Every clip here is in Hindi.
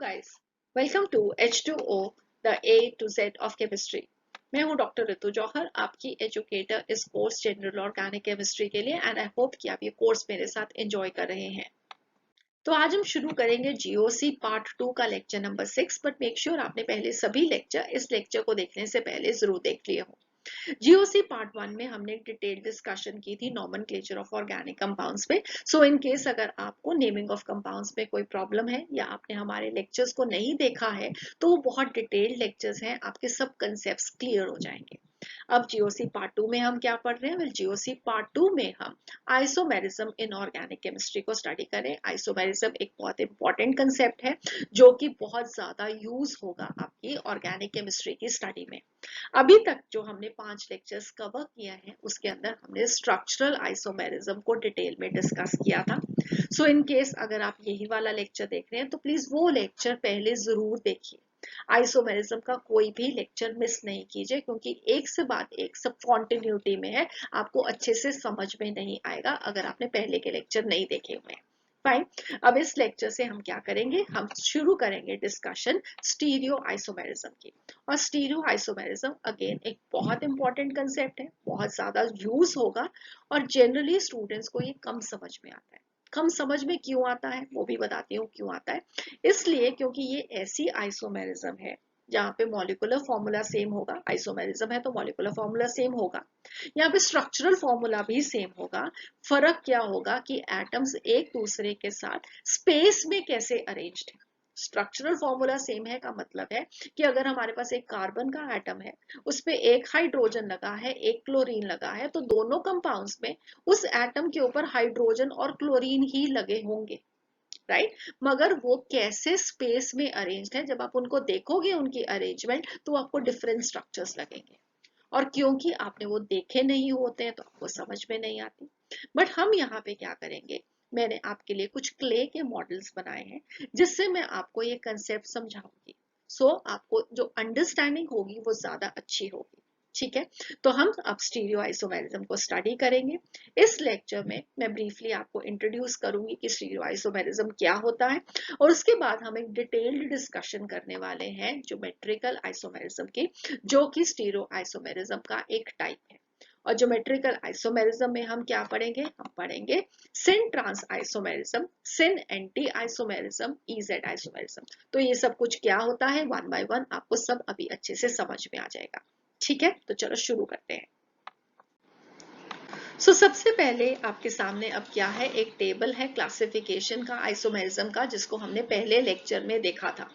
guys, welcome to H2O, the A to Z of chemistry. मैं हूं डॉक्टर ऋतु जौहर, आपकी एजुकेटर इस कोर्स जनरल ऑर्गेनिक केमिस्ट्री के लिए एंड आई होप कि आप ये कोर्स मेरे साथ एंजॉय कर रहे हैं। तो आज हम शुरू करेंगे जीओसी पार्ट 2 का lecture number 6, but make sure आपने पहले सभी लेक्चर इस लेक्चर को देखने से पहले जरूर देख लिए हो। जीओसी पार्ट 1 में हमने एक डिटेल डिस्कशन की थी नॉमेनक्लेचर ऑफ ऑर्गेनिक कंपाउंड्स पे। सो इन केस अगर आपको नेमिंग ऑफ कंपाउंड्स में कोई प्रॉब्लम है या आपने हमारे लेक्चर्स को नहीं देखा है तो वो बहुत डिटेल्ड लेक्चर्स हैं, आपके सब कंसेप्ट्स क्लियर हो जाएंगे। अब जीओसी पार्ट 2 में हम क्या पढ़ रहे हैं? वेल, जीओसी पार्ट 2 में हम आइसोमेरिज्म इन ऑर्गेनिक केमिस्ट्री को स्टडी करें। आइसोमेरिज्म एक बहुत इंपॉर्टेंट कंसेप्ट है जो कि बहुत ज्यादा यूज होगा आपकी ऑर्गेनिक केमिस्ट्री की स्टडी में। अभी तक जो हमने 5 लेक्चर्स कवर किया है उसके अंदर हमने स्ट्रक्चरल आइसोमेरिज्म को डिटेल में डिस्कस किया था। सो इन केस अगर आप यही वाला लेक्चर देख रहे हैं तो प्लीज वो लेक्चर पहले जरूर देखिए। आइसोमेरिज्म का कोई भी लेक्चर मिस नहीं कीजिए क्योंकि एक से बाद एक सब कॉन्टिन्यूटी में है, आपको अच्छे से समझ में नहीं आएगा अगर आपने पहले के लेक्चर नहीं देखे हुए हैं। फाइन, अब इस लेक्चर से हम क्या करेंगे, हम शुरू करेंगे डिस्कशन स्टीरियो आइसोमेरिज्म की। और स्टीरियो आइसोमेरिज्म अगेन एक बहुत इंपॉर्टेंट कंसेप्ट है, बहुत ज्यादा यूज होगा और जनरली स्टूडेंट्स को ये कम समझ में आता है। कम समझ में क्यों आता है वो भी बताती हूँ क्यों आता है। इसलिए क्योंकि ये ऐसी आइसोमेरिज्म है जहाँ पे मॉलिक्यूलर फॉर्मूला सेम होगा। आइसोमेरिज्म है तो मॉलिक्यूलर फॉर्मूला सेम होगा, यहाँ पे स्ट्रक्चरल फॉर्मूला भी सेम होगा। फर्क क्या होगा कि एटम्स एक दूसरे के साथ स्पेस में कैसे अरेंज्ड है। स्ट्रक्चरल फॉर्मूला सेम है का मतलब है कि अगर हमारे पास एक कार्बन का एटम है, उस पे एक हाइड्रोजन लगा है, एक क्लोरीन लगा है, तो दोनों कंपाउंड्स में उस एटम के ऊपर हाइड्रोजन और क्लोरीन ही लगे होंगे, राइट। मगर वो कैसे स्पेस में अरेंज्ड है, जब आप उनको देखोगे उनकी अरेंजमेंट तो आपको डिफरेंट स्ट्रक्चर्स लगेंगे और क्योंकि आपने वो देखे नहीं होते हैं तो आपको समझ में नहीं आती। बट हम यहाँ पे क्या करेंगे, मैंने आपके लिए कुछ क्ले के मॉडल्स बनाए हैं जिससे मैं आपको ये कंसेप्ट समझाऊंगी। सो आपको जो अंडरस्टैंडिंग होगी वो ज्यादा अच्छी होगी, ठीक है। तो हम अब स्टीरियो आइसोमेरिज्म को स्टडी करेंगे। इस लेक्चर में मैं ब्रीफली आपको इंट्रोड्यूस करूंगी कि स्टीरियो आइसोमेरिज्म क्या होता है और उसके बाद हम एक डिटेल्ड डिस्कशन करने वाले हैं ज्योमेट्रिकल आइसोमेरिज्म की, जो कि स्टीरियो आइसोमेरिज्म का एक टाइप है। और ज्योमेट्रिकल आइसोमेरिज्म में हम क्या पढ़ेंगे, हम पढ़ेंगे सिन ट्रांस आइसोमेरिज्म, सिन एंटी आइसोमेरिज्म, इजेड आइसोमेरिज्म। तो ये सब कुछ क्या होता है, वन बाय वन आपको सब अभी अच्छे से समझ में आ जाएगा, ठीक है। तो चलो शुरू करते हैं। सबसे पहले आपके सामने अब क्या है, एक टेबल है क्लासिफिकेशन का आइसोमेरिज्म का, जिसको हमने पहले लेक्चर में देखा था।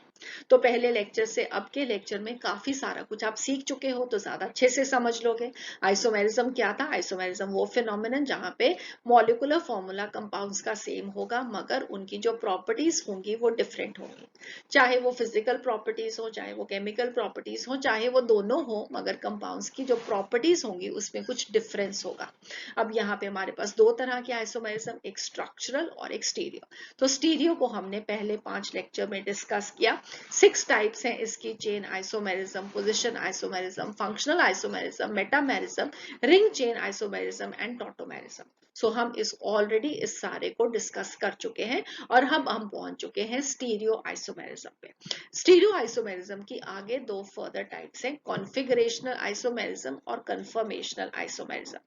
तो पहले लेक्चर से अब के लेक्चर में काफी सारा कुछ आप सीख चुके हो तो ज्यादा अच्छे से समझ लोगे। आइसोमेरिज्म क्या था? आइसोमेरिज्म वो फिनोमिनन जहां पे मॉलिक्यूलर फॉर्मूला कंपाउंड्स का सेम होगा मगर उनकी जो प्रॉपर्टीज होंगी वो डिफरेंट होंगी। चाहे वो फिजिकल प्रॉपर्टीज हो, चाहे वो केमिकल प्रॉपर्टीज हो, चाहे वो दोनों हो, मगर कंपाउंड्स की जो प्रॉपर्टीज होंगी उसमें कुछ डिफरेंस होगा। अब यहाँ पे हमारे पास दो तरह के आइसोमेरिज्म, एक स्ट्रक्चरल और एक स्टीरियो। तो स्टीरियो को हमने पहले 5 लेक्चर में डिस्कस किया। 6 टाइप्स हैं इसकी, chain isomerism, position isomerism, functional isomerism, metamerism, ring chain isomerism and tautomerism. So हम इस ऑलरेडी इस सारे को डिस्कस कर चुके हैं और हम पहुंच चुके हैं स्टीरियो आइसोमेरिज्म पे। स्टीरियो आइसोमेरिज्म की आगे दो फर्दर टाइप्स हैं, कॉन्फिगरेशनल आइसोमेरिज्म और कन्फर्मेशनल आइसोमेरिज्म।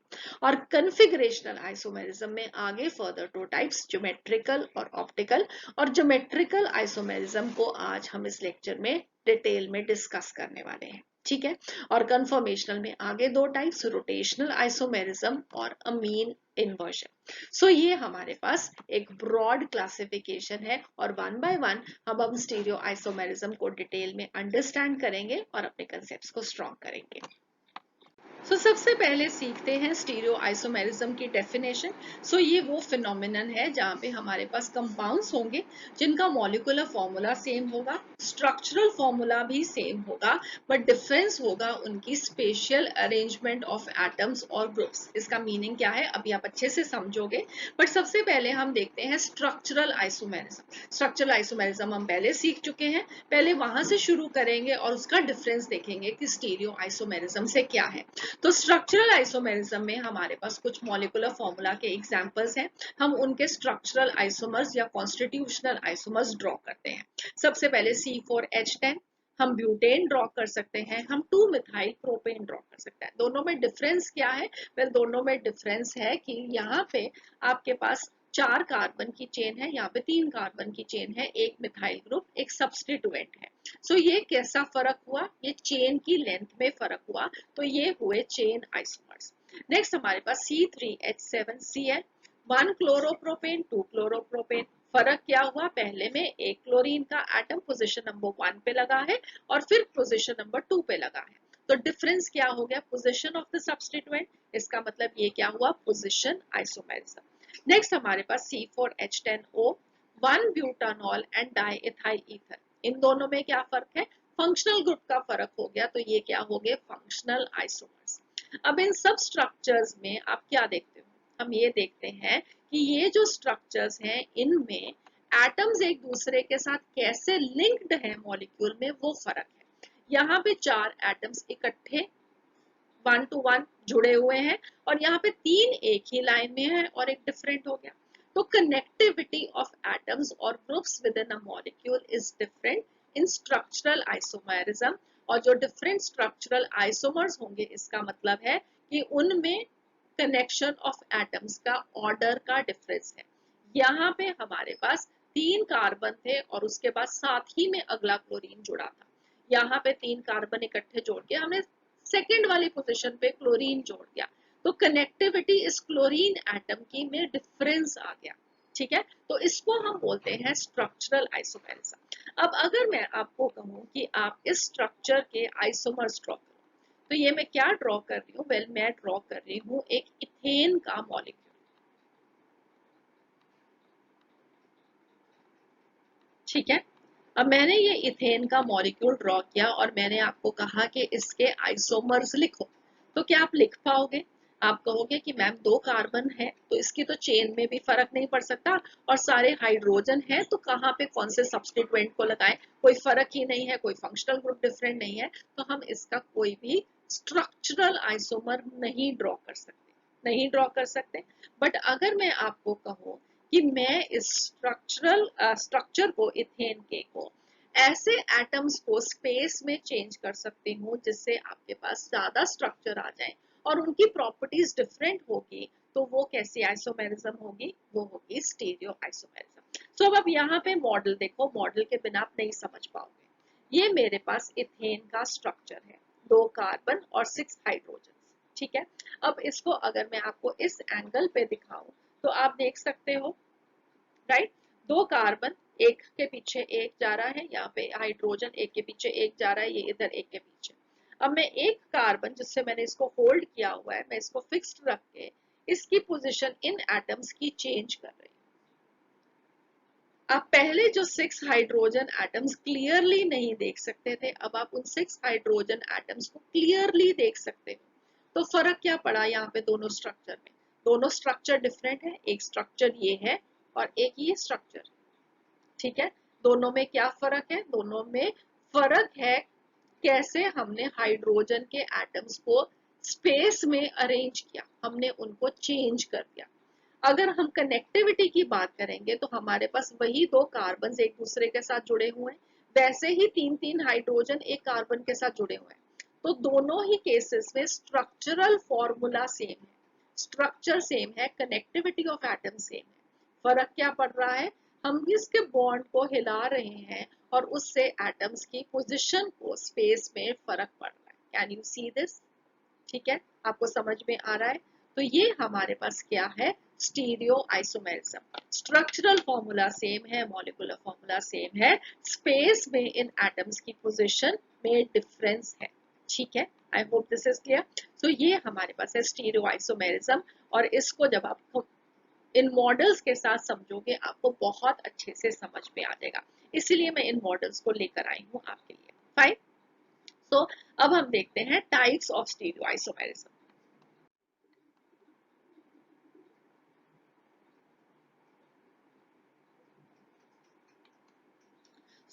और कन्फिगरेशनल आइसोमेरिज्म में आगे फर्दर 2 टाइप्स, ज्योमेट्रिकल और ऑप्टिकल। और ज्योमेट्रिकल आइसोमेरिज्म को आज हम इस लेक्चर में डिटेल में डिस्कस करने वाले हैं, ठीक है। और कन्फर्मेशनल में आगे 2 टाइप्स, रोटेशनल आइसोमेरिज्म और अमीन इन्वर्जन। सो ये हमारे पास एक ब्रॉड क्लासिफिकेशन है और वन बाय वन हम स्टीरियो आइसोमेरिज्म को डिटेल में अंडरस्टैंड करेंगे और अपने कंसेप्ट्स को स्ट्रॉन्ग करेंगे। सबसे पहले सीखते हैं स्टीरियो आइसोमेरिज्म की डेफिनेशन। ये वो फिनोमिनन है जहां पे हमारे पास कंपाउंड्स होंगे जिनका मॉलिक्यूलर फॉर्मूला सेम होगा, स्ट्रक्चरल फॉर्मूला भी सेम होगा, बट डिफरेंस होगा उनकी स्पेशियल अरेंजमेंट ऑफ एटम्स और ग्रुप्स। इसका मीनिंग क्या है अभी आप अच्छे से समझोगे, बट सबसे पहले हम देखते हैं स्ट्रक्चरल आइसोमेरिज्म। स्ट्रक्चरल आइसोमेरिज्म हम पहले सीख चुके हैं, पहले वहां से शुरू करेंगे और उसका डिफरेंस देखेंगे कि स्टीरियो आइसोमेरिज्म से क्या है। तो स्ट्रक्चरल आइसोमेरिज्म में हमारे पास कुछ मॉलिक्यूलर फॉर्मूला के एग्जांपल्स हैं। हम उनके स्ट्रक्चरल आइसोमर्स या कॉन्स्टिट्यूशनल आइसोमर्स ड्रॉ करते हैं। सबसे पहले C4H10 हम ब्यूटेन ड्रॉ कर सकते हैं, हम 2 मिथाइल प्रोपेन ड्रॉ कर सकते हैं। दोनों में डिफरेंस क्या है? वेल, दोनों में डिफरेंस है कि यहाँ पे आपके पास 4 कार्बन की चेन है, यहाँ पे 3 कार्बन की चेन है, एक मिथाइल ग्रुप, एक सब्स्टिट्यूएंट है। सो ये कैसा फर्क हुआ? ये चेन की लेंथ में फर्क हुआ, तो ये हुए चेन आइसोमर्स। नेक्स्ट हमारे पास C3H7Cl 1 क्लोरोप्रोपेन 2 क्लोरोप्रोपेन। फर्क क्या हुआ? पहले में एक क्लोरीन का एटम पोजीशन नंबर 1 पे लगा है और फिर पोजीशन नंबर 2 पे लगा है। तो डिफरेंस क्या हो गया? Position of the substituent. इसका मतलब ये क्या हुआ? Position isomerism. नेक्स्ट हमारे पास C4H10O 1 butanol and diethyl ether. इन दोनों में क्या फर्क है? फंक्शनल ग्रुप का फर्क हो गया, तो ये क्या हो गए? Functional isomers. अब इन सब स्ट्रक्चर्स में आप क्या देखते हो? हम ये देखते हैं कि ये जो स्ट्रक्चर्स हैं इनमें एटम्स एक दूसरे के साथ कैसे लिंक्ड हैं मॉलिक्यूल में, वो फर्क है। यहाँ पे 4 एटम्स इकट्ठे 1 to 1 जुड़े हुए हैं और यहाँ पे 3 एक ही लाइन में है और एक डिफरेंट हो गया। तो कनेक्टिविटी ऑफ एटम्स और groups with in a molecule is different in structural isomerism. और जो डिफरेंट स्ट्रक्चरल आइसोमर्स होंगे, इसका मतलब है कि उनमें कनेक्शन ऑफ एटम्स का ऑर्डर का डिफरेंस है। यहाँ पे हमारे पास 3 कार्बन थे और उसके बाद साथ ही में अगला क्लोरीन जुड़ा था। यहाँ पे 3 कार्बन इकट्ठे जोड़ के हमने सेकेंड वाली पोजीशन पे क्लोरीन जोड़ दिया, तो कनेक्टिविटी इस क्लोरीन एटम की में डिफरेंस आ गया। ठीक है, तो इसको हम बोलते हैं स्ट्रक्चरल आइसोमेरिज्म। अब अगर मैं आपको कहूं कि आप इस स्ट्रक्चर के आइसोमर्स ड्रॉ करो, तो ये मैं क्या ड्रॉ कर रही हूँ? वेल, मैं ड्रॉ कर रही हूँ एक इथेन का मॉलिक्यूल। ठीक है, अब मैंने ये इथेन का मॉलिक्यूल ड्रॉ किया और मैंने आपको कहा कि इसके आइसोमर्स लिखो। तो क्या आप लिख पाओगे? आप कहोगे कि मैम 2 कार्बन है तो इसकी तो चेन में भी फर्क नहीं पड़ सकता और सारे हाइड्रोजन है, तो कहाँ पे कौन से सब्स्टिट्यूएंट को लगाएं? कोई फर्क ही नहीं है, कोई फंक्शनल ग्रुप डिफरेंट नहीं है, तो हम इसका कोई भी स्ट्रक्चरल आइसोमर नहीं ड्रॉ कर सकते, नहीं ड्रॉ कर सकते। बट अगर मैं आपको कहूँ कि मैं इस स्ट्रक्चर को, इथेन के को, ऐसे एटम्स को स्पेस में चेंज कर सकती हूँ जिससे आपके पास ज्यादा स्ट्रक्चर आ जाए और उनकी प्रॉपर्टीज डिफरेंट होगी, तो वो कैसी आइसोमेरिज्म होगी? वो होगी स्टीरियो आइसोमेरिज्म। सो अब यहाँ पे मॉडल देखो, मॉडल के बिना आप नहीं समझ पाओगे। ये मेरे पास इथेन का स्ट्रक्चर है, 2 कार्बन और 6 हाइड्रोजन। ठीक है, अब इसको अगर मैं आपको इस एंगल पे दिखाऊं तो आप देख सकते हो, राइट? 2 कार्बन एक के पीछे एक जा रहा है, यहाँ पे हाइड्रोजन एक के पीछे एक जा रहा है, ये इधर एक के पीछे। अब मैं एक कार्बन जिससे मैंने इसको होल्ड किया हुआ है, मैं इसको फिक्स्ड रख के इसकी पोजीशन इन एटम्स की चेंज कर रही हूँ। आप पहले जो 6 हाइड्रोजन एटम्स क्लियरली नहीं देख सकते थे, अब आप उन 6 हाइड्रोजन एटम्स को क्लियरली देख सकते हो। तो फर्क क्या पड़ा यहाँ पे दोनों स्ट्रक्चर में? दोनों स्ट्रक्चर डिफरेंट है, एक स्ट्रक्चर ये है और एक ये स्ट्रक्चर। ठीक है, दोनों में क्या फर्क है? दोनों में फर्क है कैसे हमने हाइड्रोजन के एटम्स को स्पेस में अरेंज किया, हमने उनको चेंज कर दिया। अगर हम कनेक्टिविटी की बात करेंगे तो हमारे पास वही 2 कार्बन एक दूसरे के साथ जुड़े हुए हैं, वैसे ही 3-3 हाइड्रोजन एक कार्बन के साथ जुड़े हुए हैं। तो दोनों ही केसेस में स्ट्रक्चरल फॉर्मूला सेम है, स्ट्रक्चर सेम है, कनेक्टिविटी ऑफ एटम सेम है। फर्क क्या पड़ रहा है? हम इसके बॉन्ड को हिला रहे हैं और उससे एटम्स की पोजीशन को स्पेस में फर्क पड़ रहा है। Can you see this? ठीक है, आपको समझ में आ रहा है? तो ये हमारे पास क्या है? Stereo isomerism. Structural formula same है, मॉलिक्यूलर फॉर्मूला सेम है, स्पेस में इन एटम्स की पोजीशन में डिफरेंस है। ठीक है, I hope this is clear. तो ये हमारे पास है स्टीरियो आइसोमेरिज्म, और इसको जब आप इन मॉडल्स के साथ समझोगे आपको बहुत अच्छे से समझ में आ जाएगा, इसलिए मैं इन मॉडल्स को लेकर आई हूँ आपके लिए। फाइन। तो अब हम देखते हैं types of stereo isomerism.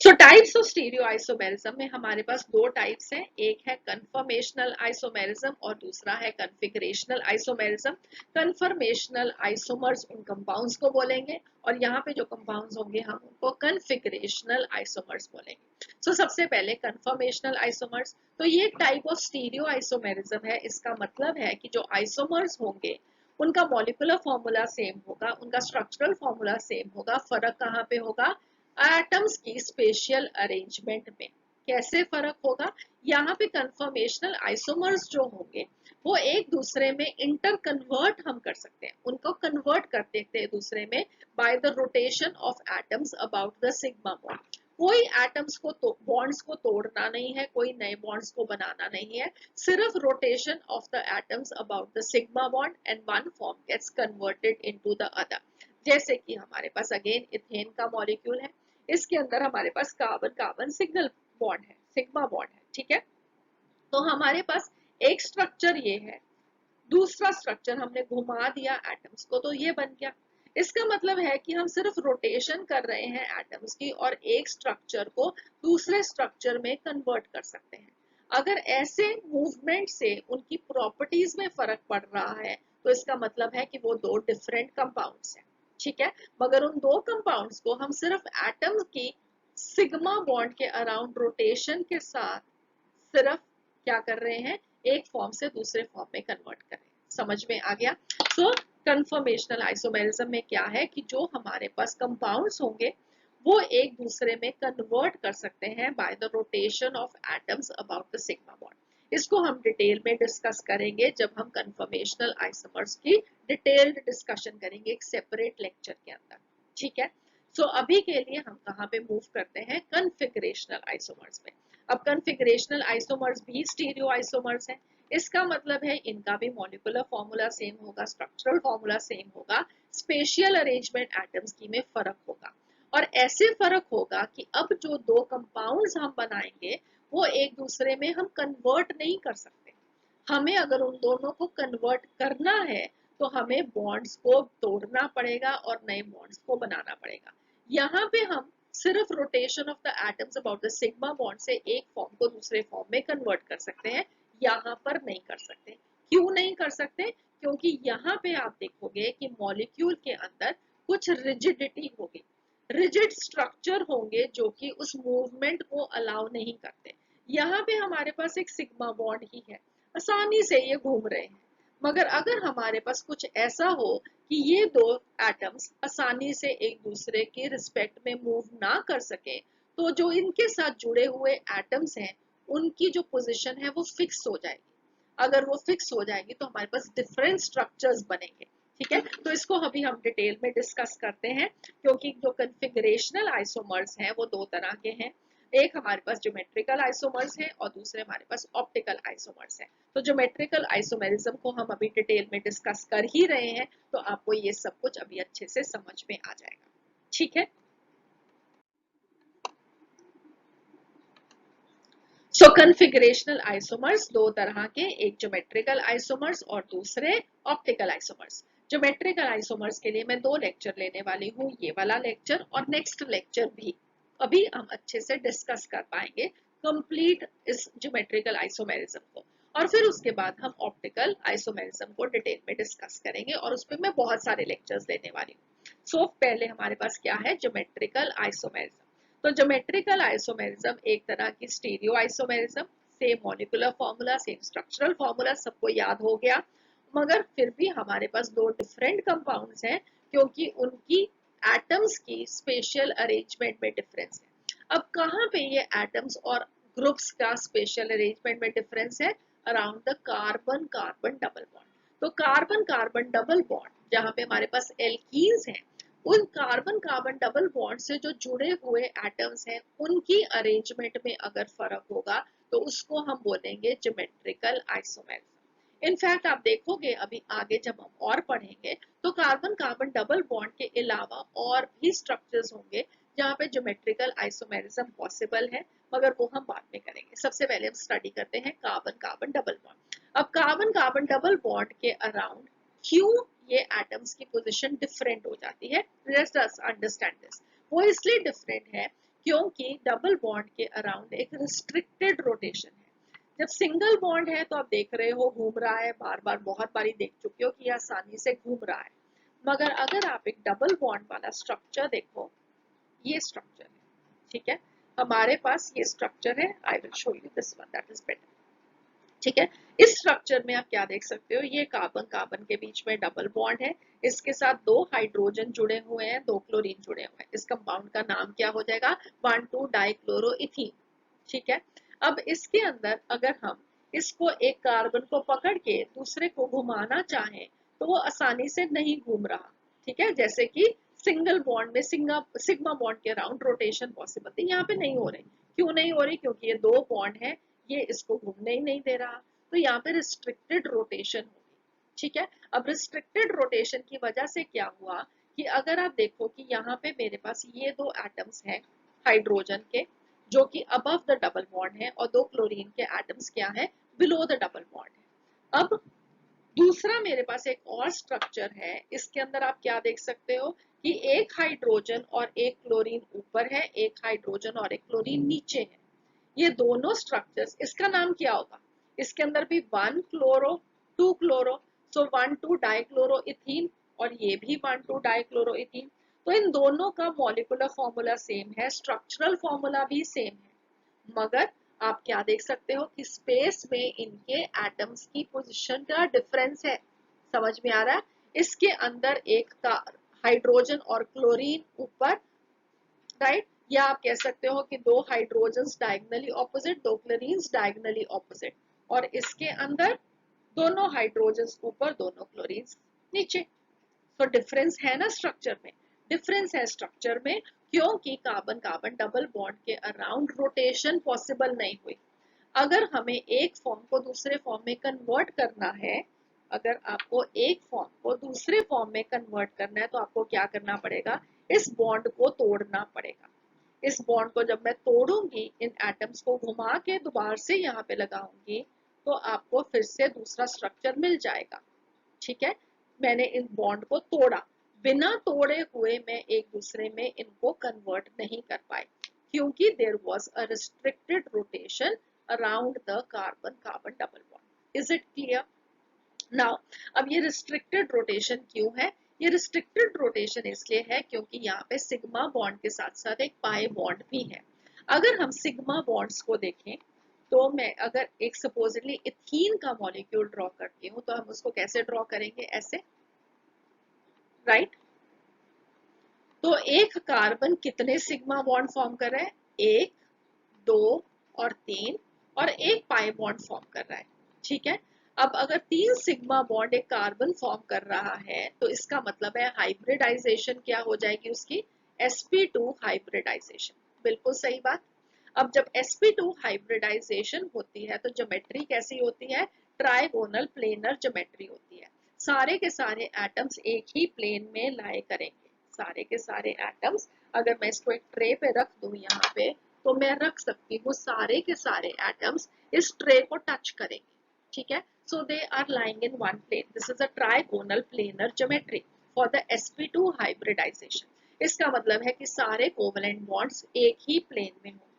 So types of stereo isomerism में हमारे पास दो टाइप्स हैं, एक है कन्फर्मेशनल आइसोमेरिज्म और दूसरा है कन्फिगरेशनल आइसोमेरिज्म। कन्फर्मेशनल आइसोमर्स उन कंपाउंड्स को बोलेंगे और यहाँ पे जो कंपाउंड्स होंगे हम उनको कन्फिगरेशनल आइसोमर्स बोलेंगे। सो सबसे पहले कन्फर्मेशनल आइसोमर्स, तो ये एक टाइप ऑफ स्टीरियो आइसोमेरिज्म है। इसका मतलब है कि जो आइसोमर्स होंगे उनका मॉलिक्यूलर फॉर्मूला सेम होगा, उनका स्ट्रक्चरल फॉर्मूला सेम होगा, फर्क कहाँ पे होगा, एटम्स की स्पेशियल अरेंजमेंट में। कैसे फर्क होगा, यहाँ पे कंफर्मेशनल आइसोमर्स जो होंगे वो एक दूसरे में इंटर कन्वर्ट हम कर सकते हैं, उनको कन्वर्ट कर देते हैं दूसरे में by the rotation of atoms about the sigma bond. कोई एटम्स को तो बॉन्ड्स को तोड़ना नहीं है, कोई नए बॉन्ड्स को बनाना नहीं है, सिर्फ rotation of the atoms about the sigma bond and one form gets converted into the other. जैसे कि हमारे पास अगेन इथेन का मॉलिक्यूल है, इसके अंदर हमारे पास कार्बन कार्बन सिग्नल बॉन्ड है, सिग्मा बॉन्ड है, ठीक है। तो हमारे पास एक स्ट्रक्चर ये है, दूसरा स्ट्रक्चर हमने घुमा दिया एटम्स को तो ये बन गया। इसका मतलब है कि हम सिर्फ रोटेशन कर रहे हैं एटम्स की और एक स्ट्रक्चर को दूसरे स्ट्रक्चर में कन्वर्ट कर सकते हैं। अगर ऐसे मूवमेंट से उनकी प्रॉपर्टीज में फर्क पड़ रहा है तो इसका मतलब है कि वो दो डिफरेंट कंपाउंड्स हैं, ठीक है। मगर उन दो कंपाउंड्स को हम सिर्फ एटम की सिग्मा बॉन्ड के अराउंड रोटेशन के साथ सिर्फ क्या कर रहे हैं, एक फॉर्म से दूसरे फॉर्म में कन्वर्ट कर रहे हैं। समझ में आ गया। सो कन्फर्मेशनल आइसोमेरिज्म में क्या है कि जो हमारे पास कंपाउंड्स होंगे वो एक दूसरे में कन्वर्ट कर सकते हैं by the rotation of atoms about the sigma bond. इसको हम डिटेल में डिस्कस करेंगे जब हम कन्फर्मेशनल आइसोमर्स की डिटेल्ड डिस्कशन करेंगे एक सेपरेट लेक्चर के अंदर, ठीक है। सो अभी के लिए हम कहाँ पे मूव करते हैं, कन्फिगरेशनल आइसोमर्स में। अब कन्फिगरेशनल आइसोमर्स भी स्टीरियो आइसोमर्स हैं। इसका मतलब है इनका भी मॉलिक्यूलर फॉर्मूला सेम होगा, स्ट्रक्चरल फॉर्मूला सेम होगा, स्पेशियल अरेंजमेंट एटम्स की में फर्क होगा। और ऐसे फर्क होगा कि अब जो दो कंपाउंड्स हम बनाएंगे वो एक दूसरे में हम कन्वर्ट नहीं कर सकते। हमें अगर उन दोनों को कन्वर्ट करना है तो हमें बॉन्ड्स को तोड़ना पड़ेगा और नए बॉन्ड्स को बनाना पड़ेगा। यहाँ पे हम सिर्फ rotation of the atoms about the sigma bond से एक फॉर्म को दूसरे फॉर्म में कन्वर्ट कर सकते हैं, यहाँ पर नहीं कर सकते। क्यों नहीं कर सकते, क्योंकि यहाँ पे आप देखोगे कि मॉलिक्यूल के अंदर कुछ रिजिडिटी होगी, रिजिड स्ट्रक्चर होंगे जो कि उस मूवमेंट को अलाउ नहीं करते। यहाँ पे हमारे पास एक सिग्मा बॉन्ड ही है, आसानी से ये घूम रहे हैं। मगर अगर हमारे पास कुछ ऐसा हो कि ये दो एटम्स आसानी से एक दूसरे के रिस्पेक्ट में मूव ना कर सके तो जो इनके साथ जुड़े हुए एटम्स हैं उनकी जो पोजीशन है वो फिक्स हो जाएगी। अगर वो फिक्स हो जाएगी तो हमारे पास डिफरेंट स्ट्रक्चर्स बनेंगे, ठीक है। तो इसको अभी हम डिटेल में डिस्कस करते हैं, क्योंकि जो कन्फिगरेशनल आइसोमर्स हैं वो दो तरह के हैं। एक हमारे पास ज्योमेट्रिकल आइसोमर्स है और दूसरे हमारे पास ऑप्टिकल आइसोमर्स है। तो ज्योमेट्रिकल आइसोमेरिज्म को हम अभी डिटेल में डिस्कस कर ही रहे हैं तो आपको ये सब कुछ अभी अच्छे से समझ में आ जाएगा, ठीक है। सो कन्फिगरेशनल आइसोमर्स दो तरह के, एक ज्योमेट्रिकल आइसोमर्स और दूसरे ऑप्टिकल आइसोमर्स। ज्योमेट्रिकल आइसोमर्स के लिए मैं दो लेक्चर लेने वाली हूँ, ये वाला लेक्चर और नेक्स्ट लेक्चर भी। अभी हम अच्छे से डिस्कस कर पाएंगे कंप्लीट इस ज्योमेट्रिकल आइसोमेरिज्म को, और फिर उसके बाद हम ऑप्टिकल आइसोमेरिज्म को डिटेल में डिस्कस करेंगे और उस पर मैं बहुत सारे लेक्चर्स लेने वाली हूँ। सो पहले हमारे पास क्या है, ज्योमेट्रिकल आइसोमेरिज्म। तो ज्योमेट्रिकल आइसोमेरिज्म एक तरह की stereo isomerism, same molecular formula, same structural formula सबको याद हो गया, मगर फिर भी हमारे पास दो डिफरेंट कंपाउंड्स हैं क्योंकि उनकी एटम्स की स्पेशल अरेंजमेंट में डिफरेंस है। अब कहाँ पे ये एटम्स और ग्रुप्स का स्पेशल अरेंजमेंट में डिफरेंस है, around the carbon carbon double bond. तो कार्बन कार्बन डबल बॉन्ड जहाँ पे हमारे पास एल्कीन्स हैं, उन कार्बन कार्बन डबल बॉन्ड से जो जुड़े हुए एटम्स हैं उनकी अरेंजमेंट में अगर फर्क होगा तो उसको हम बोलेंगे ज्योमेट्रिकल आइसोमेरिज्म। इनफैक्ट आप देखोगे अभी आगे जब हम और पढ़ेंगे तो कार्बन कार्बन डबल बॉन्ड के अलावा और भी स्ट्रक्चर्स होंगे जहाँ पे ज्योमेट्रिकल आइसोमेरिज्म पॉसिबल है, मगर वो हम बाद में करेंगे। सबसे पहले हम स्टडी करते हैं कार्बन कार्बन डबल बॉन्ड। अब कार्बन कार्बन डबल बॉन्ड के अराउंड क्यों ये एटम्स की पोजीशन डिफरेंट हो जाती है, लेट्स जस्ट अंडरस्टैंड दिस। वो इसलिए डिफरेंट है क्योंकि डबल बॉन्ड के अराउंड एक रिस्ट्रिक्टेड रोटेशन है। जब सिंगल बॉन्ड है तो आप देख रहे हो घूम रहा है, बार बार बहुत बारी देख चुके हो कि आसानी से घूम रहा है। मगर अगर आप एक डबल बॉन्ड वाला स्ट्रक्चर देखो, ये स्ट्रक्चर है, ठीक है, हमारे पास ये स्ट्रक्चर है। I will show you this one, that is better. ठीक है, इस स्ट्रक्चर में आप क्या देख सकते हो, ये कार्बन कार्बन के बीच में डबल बॉन्ड है, इसके साथ दो हाइड्रोजन जुड़े हुए हैं, दो क्लोरीन जुड़े हुए हैं। इस कंपाउंड का नाम क्या हो जाएगा, 1,2 डाइक्लोरोइथीन। ठीक है, अब इसके अंदर अगर हम इसको एक कार्बन को पकड़ के दूसरे को घुमाना चाहें तो वो आसानी से नहीं घूम रहा। ठीक है, जैसे कि सिंगल बॉन्ड में सिग्मा बॉन्ड के अराउंड रोटेशन पॉसिबल थी, यहाँ पे नहीं हो रही। क्यों नहीं हो रही, क्योंकि ये दो बॉन्ड है, ये इसको घूमने ही नहीं दे रहा, तो यहाँ पे रिस्ट्रिक्टेड रोटेशन होगी। ठीक है, अब रिस्ट्रिक्टेड रोटेशन की वजह से क्या हुआ कि अगर आप देखो कि यहाँ पे मेरे पास ये दो एटम्स हैं हाइड्रोजन के, जो कि अबव द डबल बॉन्ड है, और दो क्लोरीन के एटम्स क्या है, बिलो द डबल बॉन्ड है। अब दूसरा मेरे पास एक और स्ट्रक्चर है, इसके अंदर आप क्या देख सकते हो कि एक हाइड्रोजन और एक क्लोरीन ऊपर है, एक हाइड्रोजन और एक क्लोरीन नीचे है। ये दोनों स्ट्रक्चर्स, इसका नाम क्या होगा, इसके अंदर भी 1 क्लोरो 2 क्लोरो, सो 1,2 डाइक्लोरोइथीन, और ये भी 1,2 डाइक्लोरोइथीन। तो इन दोनों का मॉलिक्यूलर फॉर्मूला सेम है, स्ट्रक्चरल फॉर्मूला भी सेम है, मगर आप क्या देख सकते हो कि स्पेस में इनके एटम्स की पोजीशन का डिफरेंस है। समझ में आ रहा है, इसके अंदर एक का हाइड्रोजन और क्लोरीन ऊपर, राइट, या आप कह सकते हो कि दो हाइड्रोजन्स डायगनली ऑपोजिट, दो क्लोरीन्स डायगनली ऑपोजिट, और इसके अंदर दोनों हाइड्रोजन्स ऊपर, दोनों क्लोरीन्स नीचे। तो डिफरेंस है ना स्ट्रक्चर में, डिफरेंस है स्ट्रक्चर में, क्योंकि कार्बन कार्बन डबल बॉन्ड के अराउंड रोटेशन पॉसिबल नहीं हुई। अगर हमें एक फॉर्म को दूसरे फॉर्म में कन्वर्ट करना है, अगर आपको एक फॉर्म को दूसरे फॉर्म में कन्वर्ट करना है तो आपको क्या करना पड़ेगा, इस बॉन्ड को तोड़ना पड़ेगा। इस बॉन्ड को जब मैं तोड़ूंगी, इन एटम्स को घुमा के दोबारा से यहाँ पे लगाऊंगी, तो आपको फिर से दूसरा स्ट्रक्चर मिल जाएगा। ठीक है, मैंने इन बॉन्ड को तोड़ा, बिना तोड़े हुए मैं एक दूसरे में इनको कन्वर्ट नहीं कर पाई, क्योंकि there was a restricted rotation around the carbon carbon double bond. Is it clear now? अब ये रिस्ट्रिक्टेड रोटेशन क्यों है, ये रिस्ट्रिक्टेड रोटेशन इसलिए है क्योंकि यहाँ पे सिग्मा बॉन्ड के साथ साथ एक पाई बॉन्ड भी है। अगर हम सिग्मा बॉन्ड्स को देखें तो मैं अगर एक सपोजिटली इथीन का मॉलिक्यूल ड्रॉ करती हूँ तो हम उसको कैसे ड्रॉ करेंगे, ऐसे, राइट। तो एक कार्बन कितने सिग्मा बॉन्ड फॉर्म कर रहा है, 1 2 और 3, और एक पाई बॉन्ड फॉर्म कर रहा है। ठीक है, अब अगर 3 सिग्मा बॉन्ड एक कार्बन फॉर्म कर रहा है तो इसका मतलब है हाइब्रिडाइजेशन क्या हो जाएगी उसकी, sp2 हाइब्रिडाइजेशन। बिल्कुल सही बात। अब जब sp2 हाइब्रिडाइजेशन होती है तो ज्योमेट्री कैसी होती है, ट्राइगोनल प्लेनर ज्योमेट्री होती है। सारे के सारे एटम्स एक ही प्लेन में लाए करेंगे, सारे के सारे एटम्स, अगर मैं इसको एक ट्रे पे रख दूं यहाँ पे, तो मैं रख सकती हूँ सारे के सारे एटम्स इस ट्रे को टच करेंगे। ठीक है, so they are lying in one plane, this is a trigonal planar geometry for the sp2 hybridisation. इसका मतलब है कि सारे कोवलेंट बॉन्ड्स एक ही प्लेन में होंगे।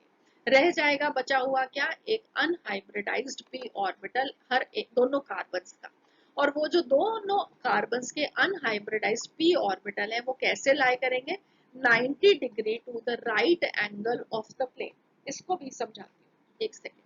रह जाएगा बचा हुआ क्या, एक अनहाइब्रिडाइज्ड p ऑर्बिटल हर एक दोनों कार्बन्स का, और वो जो दोनों कार्बन्स के अनहाइब्रिडाइज्ड p ऑर्बिटल है वो कैसे लाई करेंगे, 90 degree to the right angle of the plane. इसको भी समझाती हूँ, एक सेकेंड।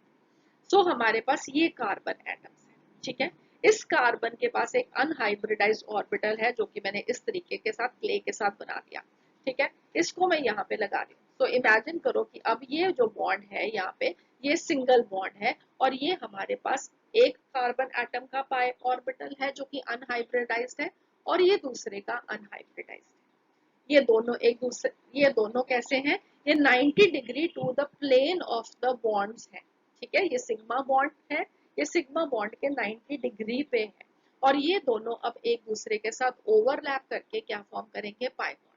सो हमारे पास ये कार्बन एटम्स है, ठीक है, इस कार्बन के पास एक अनहाइब्रिडाइज्ड ऑर्बिटल है जो कि मैंने इस तरीके के साथ क्ले के साथ बना दिया। ठीक है, इसको मैं यहाँ पे लगा रही हूँ। तो इमेजिन करो कि अब ये जो बॉन्ड है यहाँ पे, ये सिंगल बॉन्ड है, और ये हमारे पास एक कार्बन एटम का पाई ऑर्बिटल है जो कि अनहाइब्रिडाइज्ड है, और ये दूसरे का अनहाइब्रिडाइज्ड है। ये दोनों एक दूसरे, ये दोनों कैसे हैं, ये 90 degree to the plane of the bonds है। ठीक है, ये सिग्मा बॉन्ड है, ये सिग्मा बॉन्ड के 90 डिग्री पे है, और ये दोनों अब एक दूसरे के साथ ओवरलैप करके क्या फॉर्म करेंगे, पाई बॉन्ड।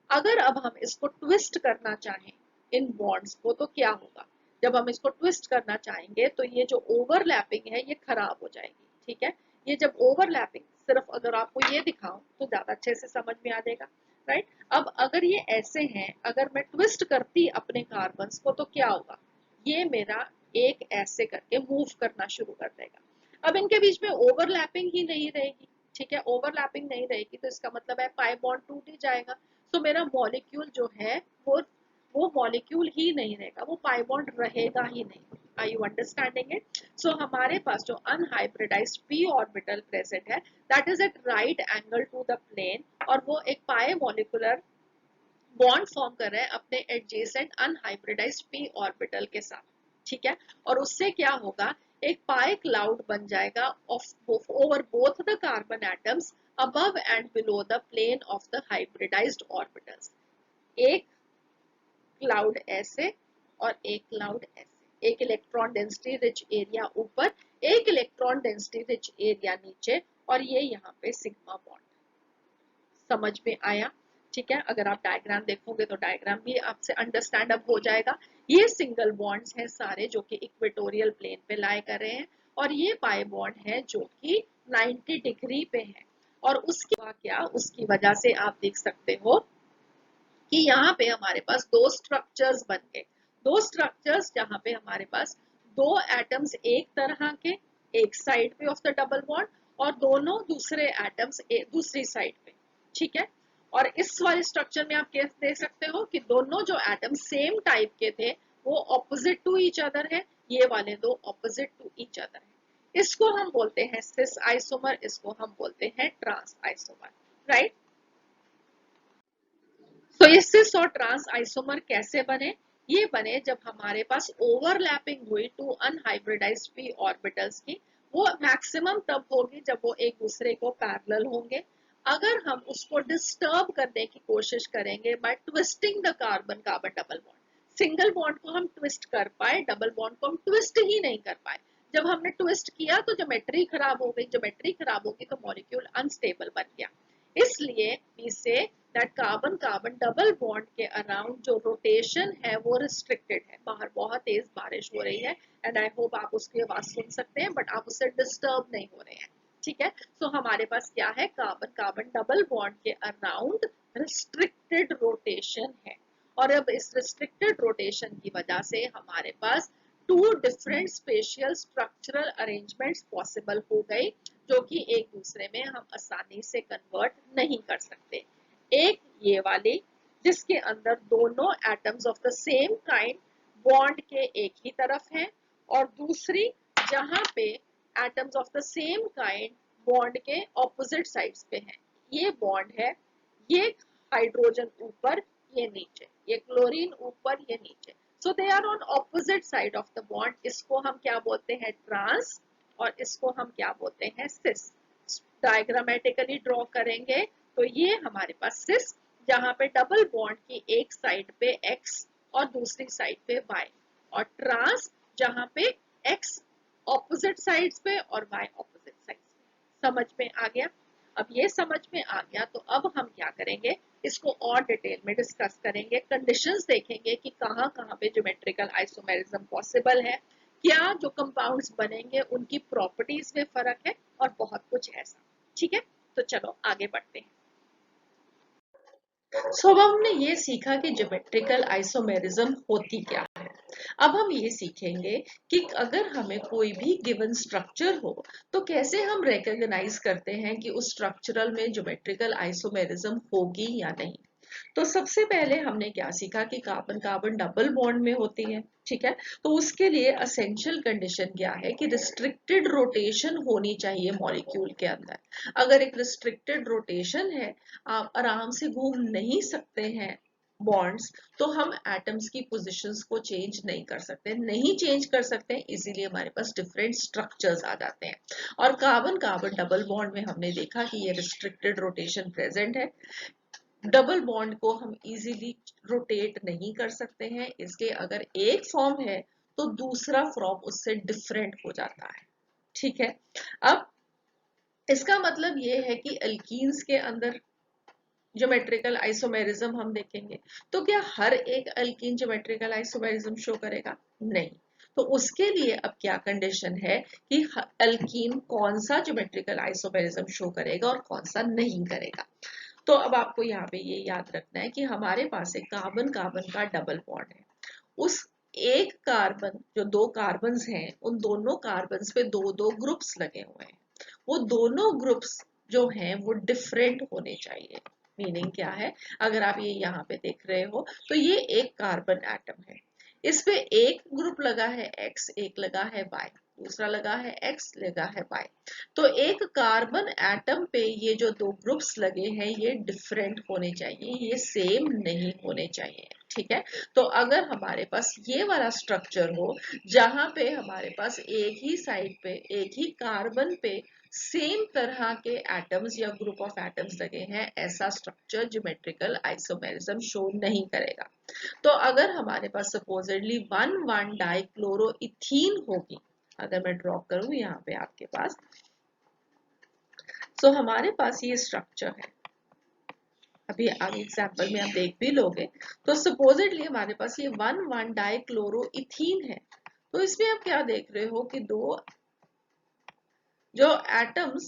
अगर अब हम इसको ट्विस्ट करना चाहें इन बॉन्ड्स को तो क्या होगा, जब हम इसको ट्विस्ट करना चाहेंगे तो ये जो ओवरलैपिंग है ये खराब हो जाएगी। ठीक है, ये जब ओवरलैपिंग, सिर्फ अगर आपको ये दिखाऊं तो ज्यादा अच्छे से समझ में आ जाएगा। राइट। अब अगर ये ऐसे हैं, अगर मैं ट्विस्ट करती अपने कार्बन्स को तो क्या होगा, ये मेरा एक ऐसे करके मूव करना शुरू कर देगा। अब इनके बीच में ओवरलैपिंग ही नहीं रहेगी, ठीक है, ओवरलैपिंग नहीं रहेगी तो इसका मतलब है पाई बॉन्ड टूट ही जाएगा। तो मेरा मॉलिक्यूल जो है वो मॉलिक्यूल ही नहीं रहेगा, वो पाई बॉन्ड रहेगा ही नहीं। Are you understanding it? So हमारे पास जो अनहाइब्रिडाइज्ड p ऑर्बिटल प्रेजेंट है, that is at right angle to the plane, और वो एक पाई मॉलिकुलर बॉन्ड फॉर्म कर रहे हैं अपने एडजेसेंट अनहाइब्रिडाइज्ड p ऑर्बिटल के साथ, ठीक है। और उससे क्या होगा, एक पाई क्लाउड बन जाएगा of over both the carbon atoms above and below the plane of the hybridized orbitals। एक क्लाउड ऐसे और एक क्लाउड ऐसे, एक इलेक्ट्रॉन डेंसिटी रिच एरिया ऊपर, एक इलेक्ट्रॉन डेंसिटी रिच एरिया नीचे, और ये यहाँ पे सिग्मा बॉन्ड। समझ में आया? ठीक है, अगर आप डायग्राम देखोगे तो डायग्राम भी आपसे अंडरस्टैंड अब हो जाएगा। ये सिंगल बॉन्ड्स हैं सारे जो कि इक्वेटोरियल प्लेन पे लाई कर रहे हैं, और ये पाई बॉन्ड है जो कि 90 डिग्री पे है। और उसके बाद क्या, उसकी वजह से आप देख सकते हो कि यहाँ पे हमारे पास दो स्ट्रक्चर्स बन गए, दो स्ट्रक्चर्स जहाँ पे हमारे पास दो एटम्स एक तरह के एक साइड पे ऑफ द डबल बॉन्ड, और दोनों दूसरे एटम्स दूसरी साइड पे, ठीक है। और इस वाले स्ट्रक्चर में आप कैसे देख सकते हो कि दोनों जो एटम सेम टाइप के थे वो ऑपोजिट टू ईच अदर है, ये वाले दो ऑपोजिट टू ईच अदर है। इसको हम बोलते हैं सिस आइसोमर, इसको हम बोलते हैं ट्रांस आइसोमर, राइट। तो ये सिस और ट्रांस आइसोमर कैसे बने, ये बने जब हमारे पास ओवरलैपिंग हुई टू अनहाइब्रिडाइज्ड p ऑर्बिटल्स की। वो मैक्सिमम तब होगी जब वो एक दूसरे को पैरेलल होंगे। अगर हम उसको डिस्टर्ब करने की कोशिश करेंगे by twisting the carbon carbon double bond, single bond को हम ट्विस्ट कर पाए, डबल बॉन्ड को हम ट्विस्ट ही नहीं कर पाए। जब हमने ट्विस्ट किया तो ज्योमेट्री खराब हो गई, ज्योमेट्री खराब होगी तो मॉलिक्यूल अनस्टेबल बन गया। इसलिए we say that carbon carbon double bond के अराउंड जो रोटेशन है वो रिस्ट्रिक्टेड है। बाहर बहुत तेज बारिश हो रही है एंड आई होप आप उसकी आवाज सुन सकते हैं, बट आप उससे डिस्टर्ब नहीं हो रहे हैं, ठीक है। सो हमारे पास क्या है, कार्बन कार्बन डबल बॉन्ड के अराउंड रिस्ट्रिक्टेड रोटेशन है। और अब इस रिस्ट्रिक्टेड रोटेशन की वजह से हमारे पास two different spatial structural arrangements possible हो गई, जो कि एक दूसरे में हम आसानी से कन्वर्ट नहीं कर सकते। एक ये वाली जिसके अंदर दोनों atoms of the same kind bond के एक ही तरफ हैं, और दूसरी जहां पे atoms of the same kind bond के ऑपोजिट साइड्स पे हैं। ये बॉन्ड है, ये हाइड्रोजन ऊपर, ये नीचे, ये क्लोरीन ऊपर, ये नीचे। So they are on opposite side of the bond. इसको हम क्या बोलते हैं, ट्रांस, और इसको हम क्या बोलते हैं, सिस। डायग्रामेटिकली ड्रॉ करेंगे तो ये हमारे पास सिस, जहां पे डबल बॉन्ड की एक साइड पे x और दूसरी साइड पे y, और ट्रांस जहां पे x ऑपोजिट साइड्स पे और y ऑपोजिट साइड्स पे। समझ में आ गया? अब ये समझ में आ गया तो अब हम क्या करेंगे, इसको और डिटेल में डिस्कस करेंगे, कंडीशंस देखेंगे कि कहाँ कहाँ पे ज्योमेट्रिकल आइसोमेरिज्म पॉसिबल है, क्या जो कंपाउंड्स बनेंगे उनकी प्रॉपर्टीज में फर्क है, और बहुत कुछ ऐसा, ठीक है। तो चलो आगे बढ़ते हैं। अब हमने ये सीखा कि ज्योमेट्रिकल आइसोमेरिज्म होती क्या है। अब हम ये सीखेंगे कि अगर हमें कोई भी गिवन स्ट्रक्चर हो तो कैसे हम रिकॉग्नाइज करते हैं कि उस स्ट्रक्चरल में ज्योमेट्रिकल आइसोमेरिज्म होगी या नहीं। तो सबसे पहले हमने क्या सीखा कि कार्बन कार्बन डबल बॉन्ड में होती है, ठीक है। तो उसके लिए असेंशियल कंडीशन क्या है कि रिस्ट्रिक्टेड रोटेशन होनी चाहिए मॉलिक्यूल के अंदर। अगर एक रिस्ट्रिक्टेड रोटेशन है, आप आराम से घूम नहीं सकते हैं बॉन्ड्स, तो हम एटम्स की पोजीशंस को चेंज नहीं कर सकते, नहीं चेंज कर सकते हैं, इसीलिए हमारे पास डिफरेंट स्ट्रक्चर्स आ जाते हैं। और कार्बन कार्बन डबल बॉन्ड में हमने देखा कि ये रिस्ट्रिक्टेड रोटेशन प्रेजेंट है। डबल बॉन्ड को हम इजीली रोटेट नहीं कर सकते हैं, इसलिए अगर एक फॉर्म है तो दूसरा फॉर्म उससे डिफरेंट हो जाता है, ठीक है। अब इसका मतलब ये है कि अल्कीन्स के अंदर ज्योमेट्रिकल आइसोमेरिज्म हम देखेंगे, तो क्या हर एक अल्कीन ज्योमेट्रिकल आइसोमेरिज्म शो करेगा? नहीं। तो उसके लिए अब क्या कंडीशन है कि अल्कीन कौन सा ज्योमेट्रिकल आइसोमेरिज्म शो करेगा और कौन सा नहीं करेगा। तो अब आपको यहाँ पे ये याद रखना है कि हमारे पास एक कार्बन कार्बन का डबल बॉन्ड है, उस एक कार्बन, जो दो कार्बन्स हैं, उन दोनों कार्बन्स पे दो दो ग्रुप्स लगे हुए हैं, वो दोनों ग्रुप्स जो हैं वो डिफरेंट होने चाहिए। मीनिंग क्या है, अगर आप ये यहाँ पे देख रहे हो तो ये एक कार्बन एटम है, इस पे एक ग्रुप लगा है X, एक लगा है Y, दूसरा लगा है X, लगा है Y। तो एक कार्बन एटम पे ये जो दो ग्रुप्स लगे हैं ये डिफरेंट होने चाहिए, ये सेम नहीं होने चाहिए। ठीक है, तो अगर हमारे पास ये वाला स्ट्रक्चर हो जहां पे हमारे पास एक ही साइड पे, एक ही कार्बन पे सेम तरह के एटम्स या ग्रुप ऑफ एटम्स लगे हैं, ऐसा स्ट्रक्चर ज्योमेट्रिकल आइसोमेरिज्म शो नहीं करेगा। तो अगर हमारे पास सपोजेडली 1,1 डाइक्लोरोइथीन होगी, अगर मैं ड्रॉ करूं यहाँ पे आपके पास, तो हमारे पास ये स्ट्रक्चर है, अभी आगे एग्जाम्पल में आप देख भी लोगे। तो सपोजेडली हमारे पास ये 1,1 डाइक्लोरोइथीन है, तो इसमें आप क्या देख रहे हो कि दो जो एटम्स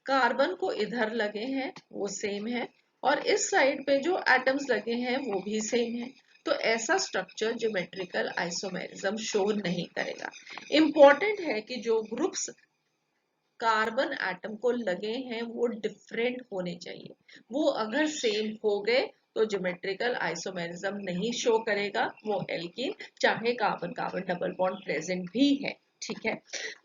कार्बन को इधर लगे हैं वो सेम है, और इस साइड पे जो एटम्स लगे हैं वो भी सेम है। तो ऐसा स्ट्रक्चर ज्योमेट्रिकल आइसोमेरिज्म शो नहीं करेगा। इंपॉर्टेंट है कि जो ग्रुप्स कार्बन एटम को लगे हैं वो डिफरेंट होने चाहिए, वो अगर सेम हो गए तो ज्योमेट्रिकल आइसोमेरिज्म नहीं शो करेगा, वो एल्कीन चाहे carbon carbon double bond present भी है। ठीक है,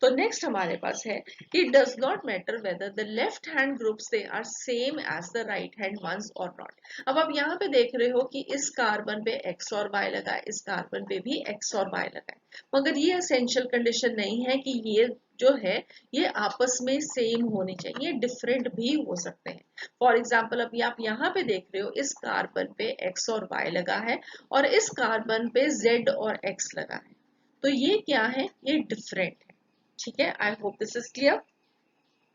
तो नेक्स्ट हमारे पास है कि does not matter whether the left hand groups they are same as the right hand ones or not. अब आप यहाँ पे देख रहे हो कि इस कार्बन पे एक्स और वाई लगा है, इस कार्बन पे भी एक्स और वाई लगा है, मगर ये एसेंशियल कंडीशन नहीं है कि ये जो है ये आपस में सेम होने चाहिए, डिफरेंट भी हो सकते हैं। फॉर एग्जाम्पल अभी आप यहाँ पे देख रहे हो इस कार्बन पे एक्स और वाई लगा है और इस कार्बन पे जेड और एक्स लगा है, तो ये क्या है, ये डिफरेंट है। ठीक है, I hope this is clear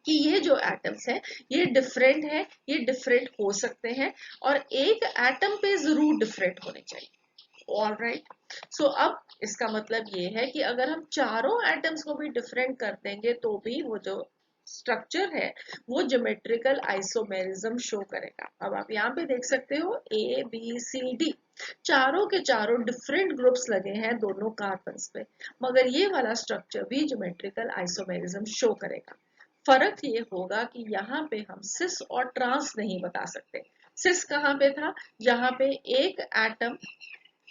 कि ये जो एटम्स है ये डिफरेंट है, ये डिफरेंट हो सकते हैं और एक एटम पे जरूर डिफरेंट होने चाहिए। ऑलराइट, सो अब इसका मतलब ये है कि अगर हम चारों एटम्स को भी डिफरेंट कर देंगे तो भी वो जो स्ट्रक्चर है वो ज्योमेट्रिकल आइसोमेरिज्म शो करेगा। अब आप यहाँ पे देख सकते हो ए बी सी डी, चारों के चारों डिफरेंट ग्रुप्स लगे हैं दोनों कार्बन्स पे, मगर ये वाला स्ट्रक्चर भी ज्योमेट्रिकल आइसोमेरिज्म शो करेगा। फर्क ये होगा कि यहाँ पे हम सिस और ट्रांस नहीं बता सकते। सिस कहाँ पे था, जहाँ पे एक एटम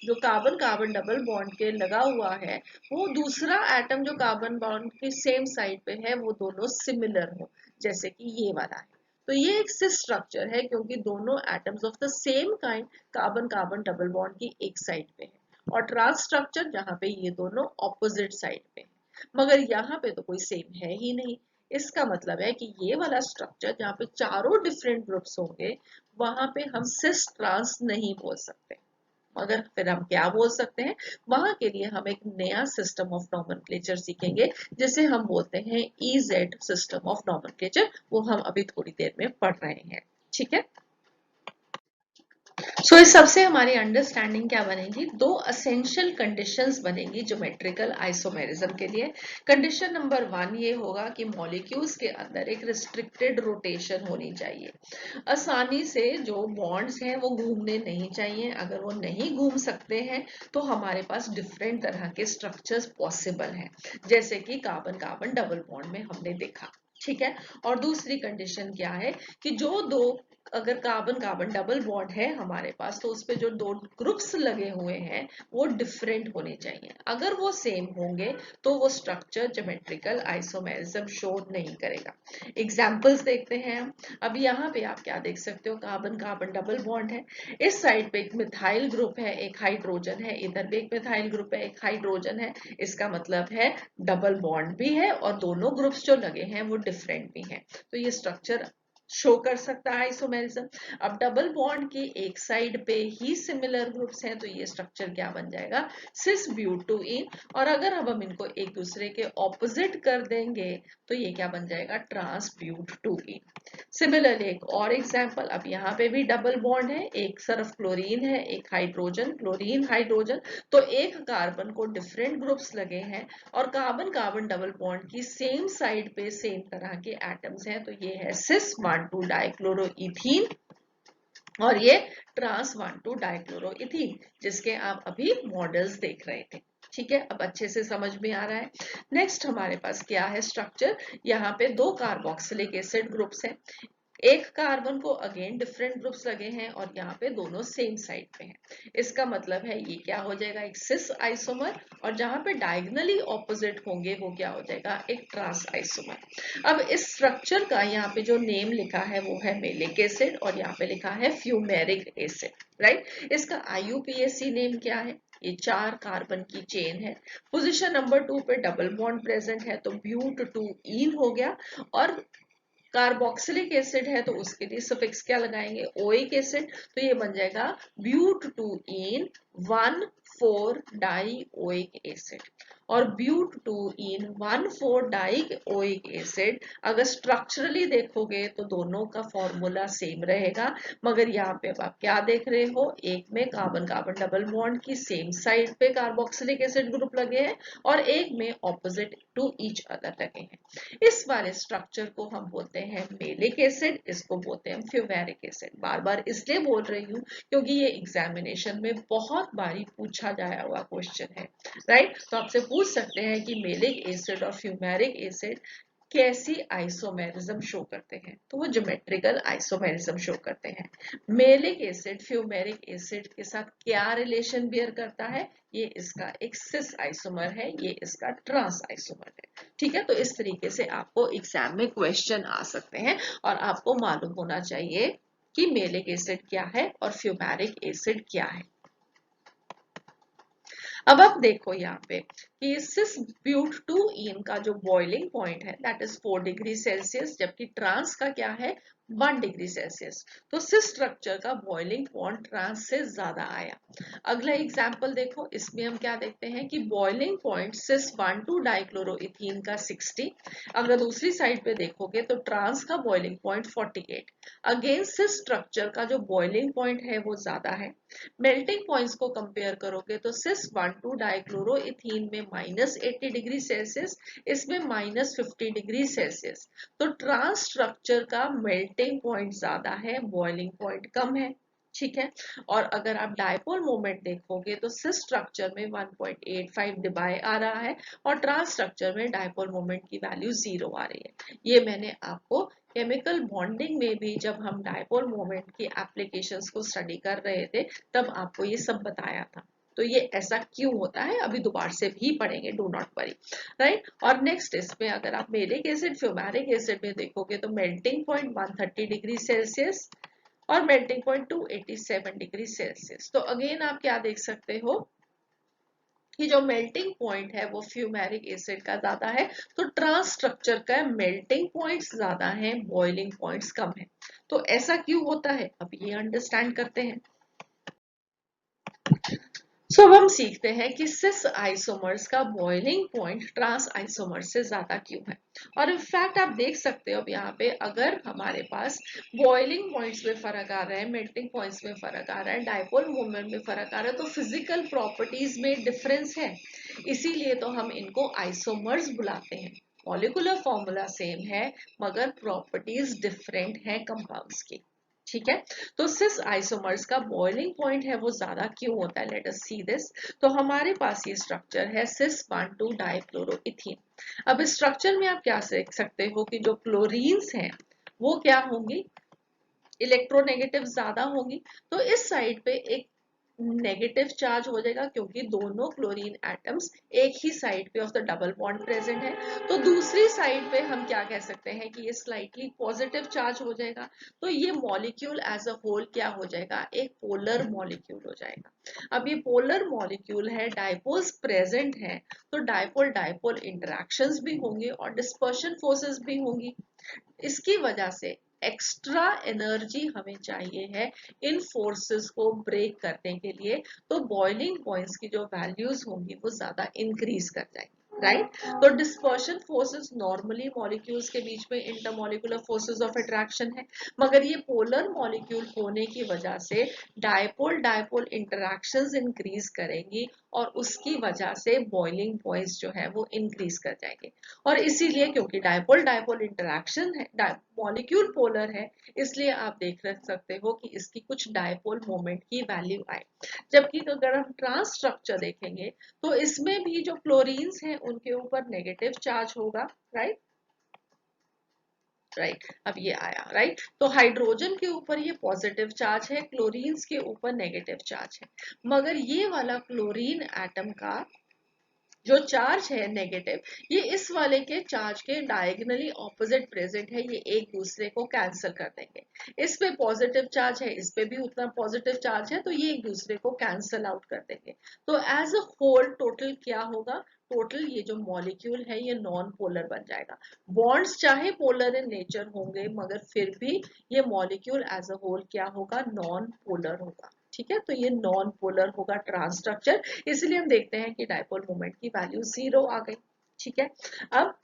जो कार्बन कार्बन डबल बॉन्ड के लगा हुआ है वो दूसरा एटम जो कार्बन बॉन्ड के सेम साइड पे है वो दोनों सिमिलर हो, जैसे कि ये वाला है। तो ये एक सिस स्ट्रक्चर है क्योंकि दोनों atoms of the same kind carbon carbon double bond की एक साइड पे है, और ट्रांस स्ट्रक्चर जहाँ पे ये दोनों ऑपोजिट साइड पे है, मगर यहाँ पे तो कोई सेम है ही नहीं। इसका मतलब है कि ये वाला स्ट्रक्चर जहाँ पे चारों डिफरेंट ग्रुप्स होंगे वहां पे हम सिस ट्रांस नहीं बोल सकते, मगर फिर हम क्या बोल सकते हैं, वहां के लिए हम एक नया सिस्टम ऑफ नॉमेनक्लेचर सीखेंगे जिसे हम बोलते हैं EZ सिस्टम ऑफ नॉमेनक्लेचर, वो हम अभी थोड़ी देर में पढ़ रहे हैं। ठीक है, सो इस सबसे हमारी अंडरस्टैंडिंग क्या बनेगी, दो असेंशियल कंडीशंस बनेगी ज्योमेट्रिकल आइसोमेरिज्म के लिए। कंडीशन नंबर 1 ये होगा कि मॉलिक्यूल्स के अंदर एक रिस्ट्रिक्टेड रोटेशन होनी चाहिए, आसानी से जो बॉन्ड्स हैं वो घूमने नहीं चाहिए, अगर वो नहीं घूम सकते हैं तो हमारे पास डिफरेंट तरह के स्ट्रक्चर्स पॉसिबल हैं, जैसे कि कार्बन कार्बन डबल बॉन्ड में हमने देखा। ठीक है, और दूसरी कंडीशन क्या है कि जो दो, अगर कार्बन कार्बन डबल बॉन्ड है हमारे पास तो उस पे जो दो ग्रुप्स लगे हुए हैं वो डिफरेंट होने चाहिए, अगर वो सेम होंगे तो वो स्ट्रक्चर ज्योमेट्रिकल आइसोमेरिज्म शो नहीं करेगा। एग्जांपल्स देखते हैं हम। अब यहाँ पे आप क्या देख सकते हो, कार्बन कार्बन डबल बॉन्ड है, इस साइड पे एक मिथाइल ग्रुप है, एक हाइड्रोजन है, इधर भी एक मिथाइल ग्रुप है, एक हाइड्रोजन है, इसका मतलब है डबल बॉन्ड भी है और दोनों ग्रुप्स जो लगे हैं वो डिफरेंट भी हैं, तो ये स्ट्रक्चर शो कर सकता है आइसोमेरिज्म। अब डबल बॉन्ड की एक साइड पे ही सिमिलर ग्रुप्स हैं तो ये स्ट्रक्चर क्या बन जाएगा, सिस ब्यूटोइन, और अगर हम इनको एक दूसरे के ऑपोजिट कर देंगे तो ये क्या बन जाएगा, ट्रांस ब्यूटोइन। सिमिलरली एक और एग्जांपल, अब यहाँ पे भी डबल बॉन्ड है, एक तरफ क्लोरीन है, एक हाइड्रोजन, क्लोरीन हाइड्रोजन, तो एक कार्बन को डिफरेंट ग्रुप्स लगे हैं और कार्बन कार्बन डबल बॉन्ड की सेम साइड पे सेम तरह के एटम्स हैं, तो ये है सिस 1,2 डाइक्लोरोइथीन। और ये ट्रांस 1,2 डाइक्लोरोइथीन जिसके आप अभी मॉडल्स देख रहे थे। ठीक है, अब अच्छे से समझ में आ रहा है। नेक्स्ट हमारे पास क्या है स्ट्रक्चर, यहाँ पे दो कार्बोक्सिलिक एसिड ग्रुप्स हैं, एक कार्बन को अगेन डिफरेंट ग्रुप्स लगे हैं और यहाँ पे दोनों सेम साइड पे हैं। इसका मतलब है ये क्या हो जाएगा, एक सिस आइसोमर, और जहाँ पे डायगोनली ऑपोजिट होंगे वो क्या हो जाएगा, एक ट्रांस आइसोमर। अब इस स्ट्रक्चर का यहाँ पे जो नेम लिखा है वो है मेलिक एसिड और यहाँ पे लिखा है फ्यूमेरिक एसिड, राइट। इसका IUPAC नेम क्या है, ये 4 कार्बन की चेन है, पोजीशन नंबर 2 पे डबल बॉन्ड प्रेजेंट है तो ब्यूट 2 ईन हो गया, और कार्बोक्सिलिक एसिड है तो उसके लिए सफिक्स क्या लगाएंगे, ओइक एसिड, तो ये बन जाएगा but 2 ene 1,4 di oic acid. और but 2 ene 1,4 di oic acid अगर स्ट्रक्चरली देखोगे तो दोनों का फॉर्मूला सेम रहेगा, मगर यहाँ पे अब आप क्या देख रहे हो, एक में कार्बन कार्बन डबल बॉन्ड की सेम साइड पे कार्बोक्सिलिक एसिड ग्रुप लगे हैं और एक में ऑपोजिट टू ईच अदर लगे हैं। इस वाले स्ट्रक्चर को हम बोलते हैं मेलिक एसिड, इसको बोलते हैं फ्यूमेरिक एसिड। बार बार इसलिए बोल रही हूँ क्योंकि ये एग्जामिनेशन में बहुत बारी पूछा जाया हुआ क्वेश्चन है, राइट। तो आपसे पूछ सकते हैं कि मेलिक एसिड और फ्यूमेरिक एसिड कैसी आइसोमेरिज्म शो करते हैं, तो वो ज्योमेट्रिकल आइसोमेरिज्म शो करते हैं। मेलिक एसिड फ्यूमेरिक एसिड के साथ क्या रिलेशन बियर करता है, ये इसका एक सिस आइसोमर है, ये इसका ट्रांस आइसोमर है। ठीक है, तो इस तरीके से आपको एग्जाम में क्वेश्चन आ सकते हैं और आपको मालूम होना चाहिए कि मेलिक एसिड क्या है और फ्यूमेरिक एसिड क्या है। अब आप देखो यहाँ पे कि सिस ब्यूट 2 इन का जो बॉइलिंग पॉइंट है दैट इज 4 डिग्री सेल्सियस, जबकि ट्रांस का क्या है 1 डिग्री सेल्सियस। तो सिस स्ट्रक्चर का बॉइलिंग पॉइंट ट्रांस से ज्यादा आया। अगला एग्जांपल देखो, इसमें हम क्या देखते हैं कि बॉइलिंग पॉइंट सिस 1,2 डाइक्लोरोइथीन का 60, अगर दूसरी साइड पे देखोगे तो ट्रांस का बॉइलिंग पॉइंट 48। अगेन सिस स्ट्रक्चर का जो बॉइलिंग पॉइंट है वो ज्यादा है। मेल्टिंग पॉइंट्स को कंपेयर करोगे तो सिस 1,2 डाइक्लोरोइथीन में -80 डिग्री सेल्सियस, इसमें -50 डिग्री सेल्सियस। तो ट्रांस स्ट्रक्चर का मेल्टिंग पॉइंट ज्यादा है, बॉइलिंग पॉइंट कम है। ठीक है, और अगर आप डायपोल मोमेंट देखोगे तो सिस स्ट्रक्चर में 1.85 डिबाई आ रहा है और ट्रांस स्ट्रक्चर में डायपोल मोमेंट की वैल्यू 0 आ रही है। ये मैंने आपको केमिकल बॉन्डिंग में भी जब हम डायपोल मोमेंट की एप्लीकेशंस को स्टडी कर रहे थे तब आपको ये सब बताया था। तो ये ऐसा क्यों होता है अभी दोबारा से भी पढ़ेंगे, डू नॉट वरी, राइट। और नेक्स्ट इसमें अगर आप मेलिक एसिड फ्यूमेरिक एसिड में देखोगे तो मेल्टिंग पॉइंट 130 डिग्री सेल्सियस और मेल्टिंग पॉइंट 287 डिग्री सेल्सियस। तो अगेन आप क्या देख सकते हो कि जो मेल्टिंग पॉइंट है वो फ्यूमेरिक एसिड का ज्यादा है, तो ट्रांस स्ट्रक्चर का मेल्टिंग पॉइंट्स ज्यादा है, बॉइलिंग पॉइंट्स कम है। तो ऐसा क्यों होता है अब ये अंडरस्टैंड करते हैं। सो अब हम सीखते हैं कि सिस आइसोमर्स का बॉइलिंग पॉइंट ट्रांस आइसोमर से ज्यादा क्यों है। और इनफैक्ट आप देख सकते हो अब यहाँ पे अगर हमारे पास बॉइलिंग पॉइंट्स में फर्क आ रहा है, मेल्टिंग पॉइंट्स में फर्क आ रहा है, डायपोल मोमेंट में फर्क आ रहा है, तो फिजिकल प्रॉपर्टीज में डिफरेंस है, इसीलिए तो हम इनको आइसोमर्स बुलाते हैं। मॉलिक्यूलर फॉर्मूला सेम है मगर प्रॉपर्टीज डिफरेंट है कंपाउंड्स की। ठीक है, तो सिस आइसोमर्स का बॉइलिंग पॉइंट है वो ज्यादा क्यों होता है, लेट अस सी दिस। तो हमारे पास ये स्ट्रक्चर है सिस 1,2 डाइक्लोरोइथीन। अब इस स्ट्रक्चर में आप क्या देख सकते हो कि जो क्लोरीन्स हैं वो क्या होंगी, इलेक्ट्रोनेगेटिव ज्यादा होंगी। तो इस साइड पे एक नेगेटिव चार्ज हो जाएगा क्योंकि दोनों क्लोरीन एटम्स एक ही साइड पे of the double bond present है। तो दूसरी साइड पे हम क्या कह सकते हैं कि ये स्लाइटली पॉजिटिव चार्ज हो जाएगा। तो ये मॉलिक्यूल एज अ होल क्या हो जाएगा, एक पोलर मॉलिक्यूल हो जाएगा। अब ये पोलर मॉलिक्यूल है, डायपोल्स प्रेजेंट है, तो डायपोल डायपोल इंटरेक्शंस भी होंगे और डिस्पर्शन फोर्सेस भी होंगी। इसकी वजह से एक्स्ट्रा एनर्जी हमें चाहिए है इन फोर्सेस को ब्रेक करने के लिए, तो बॉइलिंग पॉइंट्स की जो वैल्यूज होंगी वो ज्यादा इंक्रीज कर जाएंगी, राइट। तो डिस्पर्शन फोर्सेस नॉर्मली मॉलिक्यूल्स के बीच में इंटरमॉलिक्यूलर फोर्सेस ऑफ अट्रैक्शन है, मगर ये पोलर मॉलिक्यूल होने की वजह से डायपोल डायपोल इंटरेक्शंस इंक्रीज करेंगी और उसकी वजह से बॉइलिंग पॉइंट्स जो है वो इंक्रीज कर जाएंगे। और इसीलिए क्योंकि डायपोल डायपोल इंटरेक्शन है, मॉलिक्यूल पोलर है, इसलिए आप देख रख सकते हो कि इसकी कुछ डायपोल मोमेंट की वैल्यू आए। जबकि अगर हम ट्रांस स्ट्रक्चर देखेंगे तो इसमें भी जो क्लोरीन्स हैं उनके ऊपर नेगेटिव चार्ज होगा, राइट। अब ये आया, राइट। तो हाइड्रोजन के ऊपर ये पॉजिटिव चार्ज है, क्लोरीन्स के ऊपर नेगेटिव चार्ज है। मगर ये वाला क्लोरीन एटम का जो चार्ज है नेगेटिव, ये इस वाले के चार्ज के डायगोनली ऑपोजिट प्रेजेंट है, ये एक दूसरे को कैंसिल कर देंगे। इस पे पॉजिटिव चार्ज है, इस पे भी उतना पॉजिटिव चार्ज है, तो ये एक दूसरे को कैंसिल आउट कर देंगे। तो एज अ होल टोटल क्या होगा, टोटल ये जो मॉलिक्यूल है ये नॉन पोलर बन जाएगा। बॉन्ड्स चाहे पोलर इन नेचर होंगे मगर फिर भी ये मॉलिक्यूल एज अ होल क्या होगा, नॉन पोलर होगा। ठीक है, तो ये नॉन पोलर होगा ट्रांस स्ट्रक्चर, इसलिए हम देखते हैं कि डायपोल मोमेंट की वैल्यू 0 आ गई। ठीक है, अब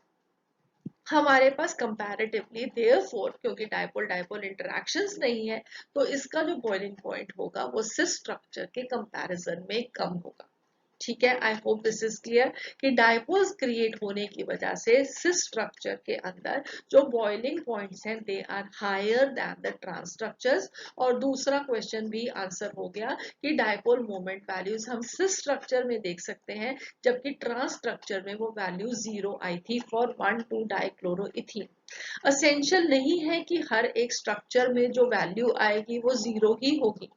हमारे पास कंपैरेटिवली देयरफॉर क्योंकि डायपोल डायपोल इंटरेक्शंस नहीं है, तो इसका जो बॉइलिंग पॉइंट होगा वो सिस स्ट्रक्चर के कंपैरिजन में कम होगा। ठीक है, I hope this is clear कि डायपोल्स क्रिएट होने की वजह से सिस स्ट्रक्चर के अंदर जो बॉइलिंग पॉइंट्स हैं they are higher than the trans structures. और दूसरा क्वेश्चन भी आंसर हो गया कि डायपोल मोमेंट वैल्यूज हम सिस स्ट्रक्चर में देख सकते हैं, जबकि ट्रांस स्ट्रक्चर में वो वैल्यू 0 आई थी फॉर 1,2 डाइक्लोरोइथीन। असेंशियल नहीं है कि हर एक स्ट्रक्चर में जो वैल्यू आएगी वो 0 ही होगी,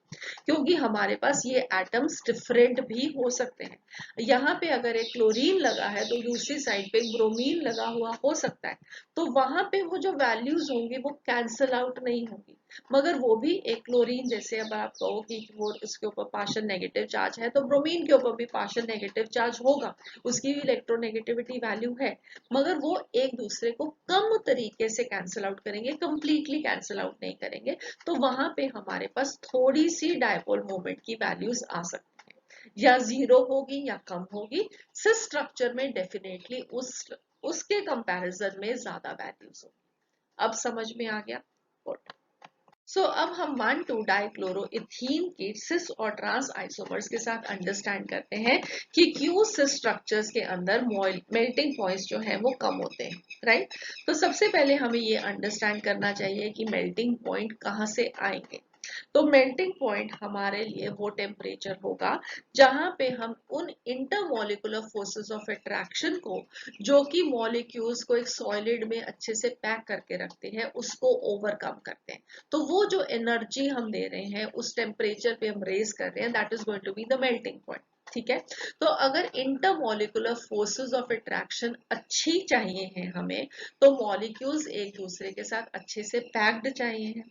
क्योंकि हमारे पास ये एटम्स डिफरेंट भी हो सकते हैं। यहाँ पे अगर एक क्लोरीन लगा है तो दूसरी साइड पे एक ब्रोमीन लगा हुआ हो सकता है, तो वहां पे वो जो वैल्यूज होंगी वो कैंसल आउट नहीं होगी। मगर वो भी एक क्लोरीन जैसे, अब आप कहो कि वो इसके ऊपर पार्शियल नेगेटिव चार्ज है, तो ब्रोमीन के ऊपर भी पार्शियल नेगेटिव चार्ज होगा, उसकी भी इलेक्ट्रोनेगेटिविटी वैल्यू है, मगर वो एक दूसरे को कम तरीके से कैंसिल आउट करेंगे, कंप्लीटली कैंसिल आउट नहीं करेंगे। तो वहां पे हमारे पास थोड़ी सी डायपोल मोमेंट की वैल्यूज आ सकती है, या 0 होगी या कम होगी। सिस स्ट्रक्चर में डेफिनेटली उसके कंपैरिजन में ज्यादा वैल्यूज होगी। अब समझ में आ गया? गुड। सो अब हम 1,2 डाइक्लोरोइथीन के सिस और ट्रांस आइसोमर्स के साथ अंडरस्टैंड करते हैं कि क्यों सिस स्ट्रक्चर्स के अंदर मेल्टिंग पॉइंट्स जो है वो कम होते हैं, राइट। तो सबसे पहले हमें ये अंडरस्टैंड करना चाहिए कि मेल्टिंग पॉइंट कहाँ से आएंगे। तो मेल्टिंग पॉइंट हमारे लिए वो टेम्परेचर होगा जहां पे हम उन इंटरमोलिकुलर फोर्सेस ऑफ अट्रैक्शन को, जो कि मॉलिक्यूल्स को एक सॉलिड में अच्छे से पैक करके रखते हैं, उसको ओवरकम करते हैं। तो वो जो एनर्जी हम दे रहे हैं उस टेम्परेचर पे हम रेज कर रहे हैं, that is going to be the melting point. ठीक है, तो अगर इंटरमोलिकुलर फोर्सेस ऑफ अट्रैक्शन अच्छी चाहिए है हमें, तो मॉलिक्यूल्स एक दूसरे के साथ अच्छे से पैक्ड चाहिए हैं।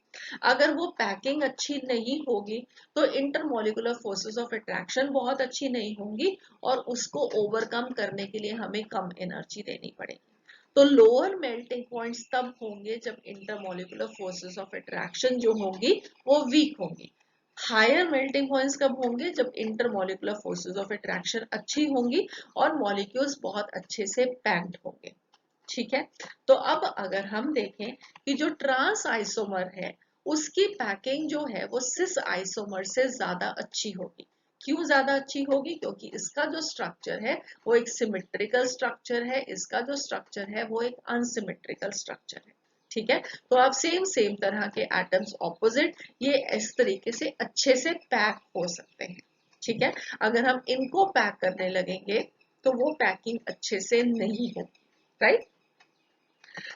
अगर वो पैकिंग अच्छी नहीं होगी तो इंटरमोलिकुलर फोर्सेस ऑफ अट्रैक्शन बहुत अच्छी नहीं होंगी, और उसको ओवरकम करने के लिए हमें कम एनर्जी देनी पड़ेगी। तो लोअर मेल्टिंग पॉइंट्स तब होंगे जब इंटरमोलिकुलर फोर्सेस ऑफ अट्रैक्शन जो होंगी वो वीक होंगी। हायर मेल्टिंग पॉइंट्स कब होंगे, जब इंटरमोलिकुलर फोर्सेस ऑफ अट्रैक्शन अच्छी होंगी और मॉलिक्यूल्स बहुत अच्छे से पैक्ड होंगे। ठीक है, तो अब अगर हम देखें कि जो ट्रांस आइसोमर है उसकी पैकिंग जो है वो सिस आइसोमर से ज्यादा अच्छी होगी। क्यों ज्यादा अच्छी होगी, क्योंकि इसका जो स्ट्रक्चर है वो एक सिमेट्रिकल स्ट्रक्चर है, इसका जो स्ट्रक्चर है वो एक अनसिमेट्रिकल स्ट्रक्चर है। ठीक है, तो आप सेम सेम तरह के एटम्स ऑपोजिट ये इस तरीके से अच्छे से पैक हो सकते हैं। ठीक है, अगर हम इनको पैक करने लगेंगे तो वो पैकिंग अच्छे से नहीं होगी, राइट।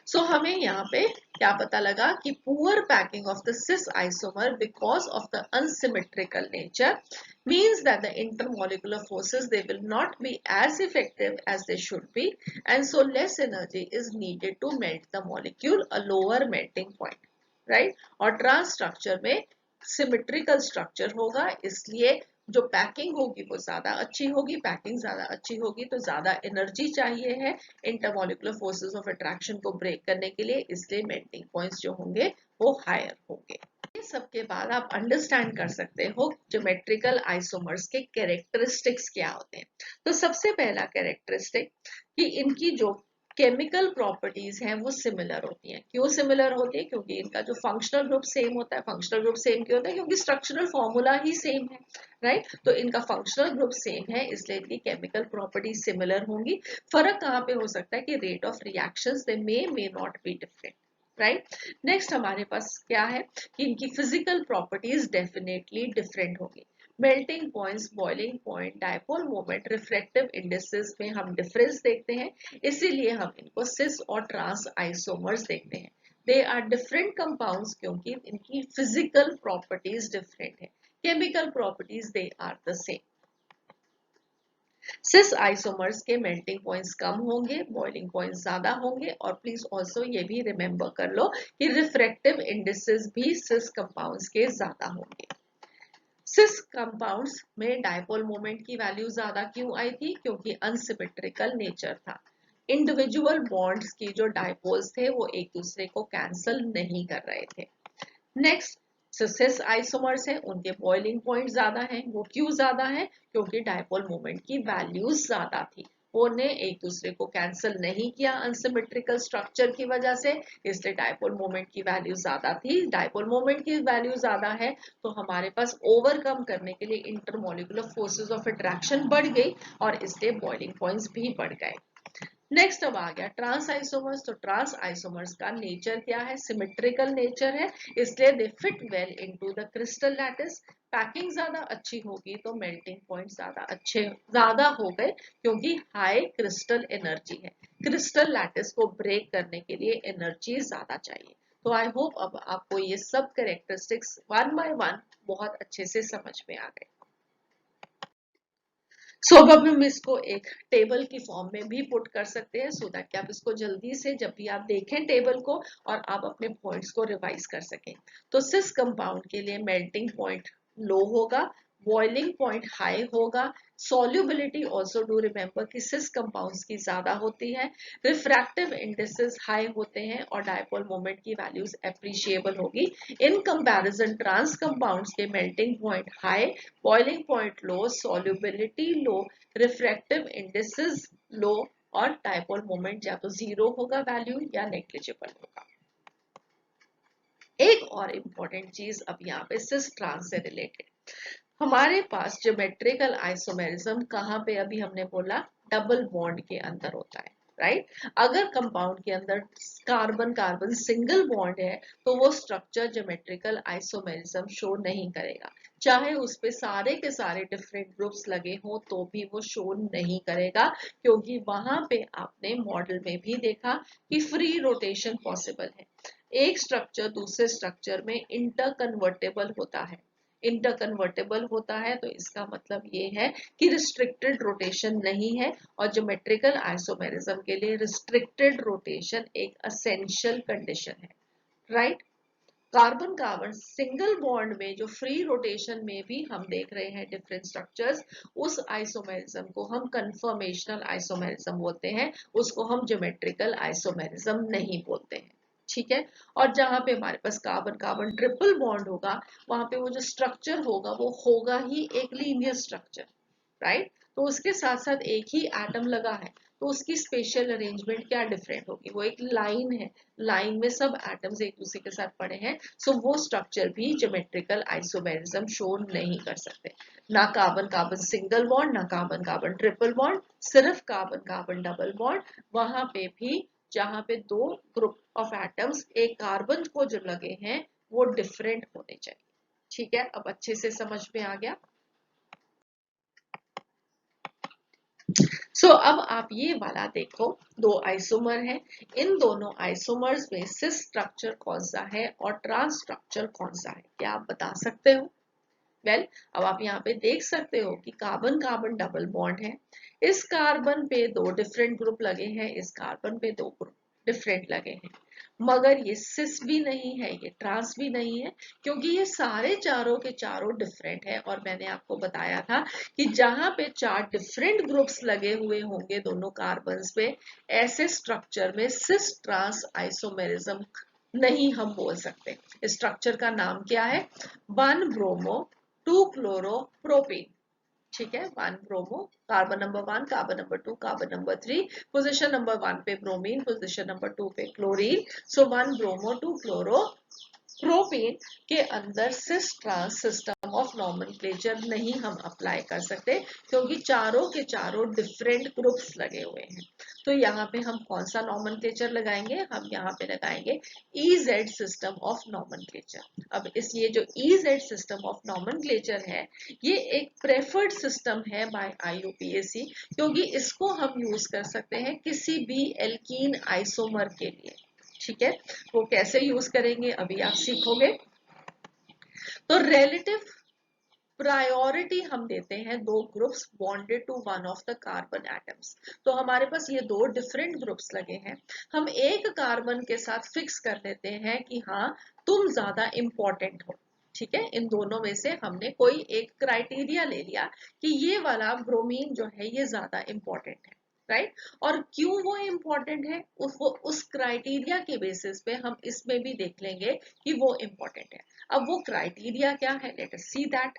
सो हमें यहाँ पे क्या पता लगा कि poor packing of the cis isomer because of the unsymmetrical nature means that the intermolecular forces they will not be as effective as they should be, and so less energy is needed to melt the molecule, a lower melting point, right। और ट्रांस स्ट्रक्चर में सिमेट्रिकल स्ट्रक्चर होगा, इसलिए जो पैकिंग होगी वो ज्यादा अच्छी होगी, पैकिंग ज्यादा अच्छी होगी तो ज्यादा एनर्जी चाहिए है इंटरमोलिकुलर फोर्सेस ऑफ अट्रैक्शन को ब्रेक करने के लिए, इसलिए मेल्टिंग पॉइंट्स जो होंगे वो हायर होंगे। ये सब के बाद आप अंडरस्टैंड कर सकते हो ज्योमेट्रिकल आइसोमर्स के कैरेक्टरिस्टिक्स क्या होते हैं। तो सबसे पहला कैरेक्टरिस्टिक कि इनकी जो केमिकल प्रॉपर्टीज हैं वो सिमिलर होती हैं। क्यों सिमिलर होती है? क्योंकि इनका जो फंक्शनल ग्रुप सेम होता है। फंक्शनल ग्रुप सेम क्यों होता है? क्योंकि स्ट्रक्चरल फॉर्मूला ही सेम है, राइट? तो इनका फंक्शनल ग्रुप सेम है, इसलिए इनकी केमिकल प्रॉपर्टीज सिमिलर होंगी। फर्क कहाँ पे हो सकता है कि rate of reactions they may not be different, right? Next हमारे पास क्या है कि इनकी फिजिकल प्रॉपर्टीज डेफिनेटली डिफरेंट होंगी। Melting points, boiling point, dipole moment, refractive indices में हम डिफरेंस देखते हैं, इसीलिए हम इनको सिस और ट्रांस आइसोमर्स देखते हैं। दे आर डिफरेंट कंपाउंड्स क्योंकि इनकी फिजिकल प्रॉपर्टीज डिफरेंट है, chemical properties they are the same. Cis isomers के मेल्टिंग पॉइंट्स कम होंगे, बॉइलिंग पॉइंट्स ज्यादा होंगे, और प्लीज ऑल्सो ये भी रिमेंबर कर लो कि रिफ्रैक्टिव इंडिसेस भी सिस कंपाउंड्स के ज्यादा होंगे। सिस कंपाउंड्स में डायपोल मोमेंट की वैल्यू ज्यादा क्यों आई थी? क्योंकि अनसिमेट्रिकल नेचर था। इंडिविजुअल बॉन्ड्स की जो डायपोल्स थे वो एक दूसरे को कैंसल नहीं कर रहे थे। नेक्स्ट, सिस आइसोमर्स हैं, उनके बॉइलिंग पॉइंट ज्यादा हैं। वो क्यों ज्यादा है? क्योंकि डायपोल मोमेंट की वैल्यूज ज्यादा थी, उन्हें एक दूसरे को कैंसिल नहीं किया अनसिमेट्रिकल स्ट्रक्चर की वजह से, इसलिए डायपोल मोमेंट की वैल्यू ज्यादा थी। डायपोल मोमेंट की वैल्यू ज्यादा है तो हमारे पास ओवरकम करने के लिए इंटरमोलिकुलर फोर्सेस ऑफ अट्रैक्शन बढ़ गई और इसलिए बॉइलिंग पॉइंट्स भी बढ़ गए। नेक्स्ट अब आ गया ट्रांस आइसोमर्स। तो ट्रांस आइसोमर्स का नेचर क्या है? सिमेट्रिकल नेचर है, इसलिए दे fit well into the crystal lattice. Packing ज्यादा अच्छी होगी तो मेल्टिंग पॉइंट ज्यादा हो गए क्योंकि हाई क्रिस्टल एनर्जी है। क्रिस्टल लैटिस को ब्रेक करने के लिए एनर्जी ज्यादा चाहिए। तो आई होप अब आपको ये सब कैरेक्टरिस्टिक्स वन बाय वन बहुत अच्छे से समझ में आ गए। सो अब हम इसको एक टेबल की फॉर्म में भी पुट कर सकते हैं सो दैट कि आप इसको जल्दी से जब भी आप देखें टेबल को और आप अपने पॉइंट्स को रिवाइज कर सकें। तो सिस कंपाउंड के लिए मेल्टिंग पॉइंट लो होगा, बॉइलिंग पॉइंट हाई होगा, सॉल्युबिलिटी ऑल्सो डू रिमेंबर कि सिस कंपाउंड्स की ज्यादा होती है, रिफ्रैक्टिव इंडिसेस हाई होते हैं और डायपोल मोमेंट की वैल्यूज एप्रिशिएबल होगी। इन कंपैरिजन ट्रांस कंपाउंड्स के melting point high, boiling point low, solubility low, refractive indices low और डायपोल मोमेंट या तो जीरो होगा वैल्यू या नेग्लिजिबल होगा। एक और इंपॉर्टेंट चीज अब यहाँ पे सिस ट्रांस से रिलेटेड, हमारे पास ज्योमेट्रिकल आइसोमेरिज्म कहाँ पे अभी हमने बोला डबल बॉन्ड के अंदर होता है, राइट? अगर कंपाउंड के अंदर कार्बन कार्बन सिंगल बॉन्ड है तो वो स्ट्रक्चर ज्योमेट्रिकल आइसोमेरिज्म शो नहीं करेगा, चाहे उस पे सारे के सारे डिफरेंट ग्रुप्स लगे हों तो भी वो शो नहीं करेगा, क्योंकि वहां पे आपने मॉडल में भी देखा कि फ्री रोटेशन पॉसिबल है। एक स्ट्रक्चर दूसरे स्ट्रक्चर में इंटरकन्वर्टेबल होता है। इंटरकन्वर्टेबल होता है तो इसका मतलब ये है कि रिस्ट्रिक्टेड रोटेशन नहीं है, और ज्योमेट्रिकल आइसोमेरिज्म के लिए रिस्ट्रिक्टेड रोटेशन एक असेंशियल कंडीशन है, right? Carbon carbon single bond में जो फ्री रोटेशन में भी हम देख रहे हैं डिफरेंट स्ट्रक्चर्स, उस आइसोमेरिज्म को हम कंफर्मेशनल आइसोमेरिज्म बोलते हैं, उसको हम ज्योमेट्रिकल आइसोमेरिज्म नहीं बोलते हैं, ठीक है? और जहां पे हमारे पास कार्बन कार्बन ट्रिपल बॉन्ड होगा वहां पे वो जो स्ट्रक्चर होगा वो होगा ही एक लीनियर स्ट्रक्चर, राइट? तो उसके साथ साथ एक ही एटम लगा है तो उसकी स्पेशल अरेंजमेंट क्या डिफरेंट होगी? वो एक लाइन है, लाइन में सब एटम्स एक दूसरे के साथ पड़े हैं, सो वो स्ट्रक्चर भी ज्योमेट्रिकल आइसोमेरिज्म शो नहीं कर सकते। ना कार्बन कार्बन सिंगल बॉन्ड, ना कार्बन कार्बन ट्रिपल बॉन्ड, सिर्फ कार्बन कार्बन डबल बॉन्ड, वहां पे भी जहां पे दो ग्रुप ऑफ एटम्स एक कार्बन को जो लगे हैं वो डिफरेंट होने चाहिए, ठीक है? अब अच्छे से समझ में आ गया। अब आप ये वाला देखो, दो आइसोमर है, इन दोनों आइसोमर्स में सिस स्ट्रक्चर कौन सा है और ट्रांस स्ट्रक्चर कौन सा है, क्या आप बता सकते हो? अब आप यहाँ पे देख सकते हो कि कार्बन कार्बन डबल बॉन्ड है, इस कार्बन पे दो डिफरेंट ग्रुप लगे हैं, इस कार्बन पे दो ग्रुप डिफरेंट लगे हैं, मगर ये सिस भी नहीं है, ये ट्रांस भी नहीं है, क्योंकि ये सारे चारों के चारों डिफरेंट है। और मैंने आपको बताया था कि जहां पे चार डिफरेंट ग्रुप्स लगे हुए होंगे दोनों कार्बन्स पे, ऐसे स्ट्रक्चर में सिस ट्रांस आइसोमेरिज्म नहीं हम बोल सकते। स्ट्रक्चर का नाम क्या है? 1 ब्रोमो 2 क्लोरो प्रोपीन, ठीक है, 1 bromo, carbon number 1, carbon number 2, carbon number 3, position number 1 पे ब्रोमीन, पोजीशन नंबर 2 पे chlorine. So 1 bromo 2 chloro propane के अंदर cis trans system of nomenclature नहीं हम अप्लाई कर सकते, क्योंकि चारों के चारों डिफरेंट ग्रुप्स लगे हुए हैं। तो यहाँ पे हम कौन सा नॉमेनक्लेचर लगाएंगे, हम यहाँ पे लगाएंगे EZ सिस्टम ऑफ नॉमेनक्लेचर। अब इस ये जो EZ सिस्टम ऑफ नॉमेनक्लेचर है, ये एक प्रेफर्ड सिस्टम है बाय IUPAC, क्योंकि इसको हम यूज कर सकते हैं किसी भी एल्कीन आइसोमर के लिए। ठीक है, वो कैसे यूज करेंगे अभी आप सीखोगे। तो रिलेटिव प्रायोरिटी हम देते हैं दो groups bonded to one of the carbon atoms. तो हमारे पास ये दो डिफरेंट ग्रुप्स लगे हैं, हम एक कार्बन के साथ फिक्स कर देते हैं कि हाँ तुम ज्यादा इंपॉर्टेंट हो। ठीक है, इन दोनों में से हमने कोई एक क्राइटेरिया ले लिया कि ये वाला ब्रोमीन जो है ये ज्यादा इंपॉर्टेंट है, राइट। और क्यों वो इम्पोर्टेंट है उस क्राइटेरिया के बेसिस पे हम इसमें भी देख लेंगे कि वो इम्पोर्टेंट है। अब वो क्राइटेरिया क्या है, लेट अस सी दैट।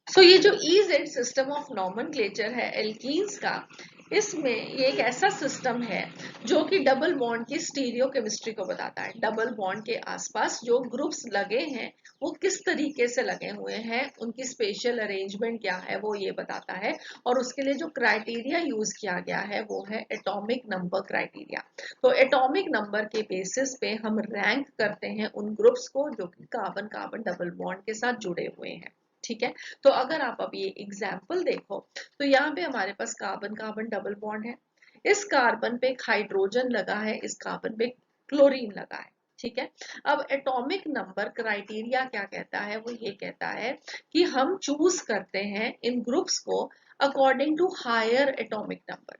सो ये जो EZ सिस्टम ऑफ नॉमेनक्लेचर है एल्कीन्स का, इसमें ये एक ऐसा सिस्टम है जो कि डबल बॉन्ड की स्टीरियो केमिस्ट्री को बताता है। डबल बॉन्ड के आसपास जो ग्रुप्स लगे हैं वो किस तरीके से लगे हुए हैं, उनकी स्पेशल अरेंजमेंट क्या है वो ये बताता है। और उसके लिए जो क्राइटेरिया यूज किया गया है वो है एटॉमिक नंबर क्राइटेरिया। तो एटॉमिक नंबर के बेसिस पे हम रैंक करते हैं उन ग्रुप्स को जो कि कार्बन कार्बन डबल बॉन्ड के साथ जुड़े हुए हैं। ठीक है, तो अगर आप अब ये एग्जाम्पल देखो, तो यहाँ पे हमारे पास कार्बन कार्बन डबल बॉन्ड है, इस कार्बन पे एक हाइड्रोजन लगा है, इस कार्बन पे क्लोरीन लगा है। ठीक है, अब एटॉमिक नंबर क्राइटेरिया क्या कहता है, वो ये कहता है कि हम चूज करते हैं इन ग्रुप्स को according to higher atomic number.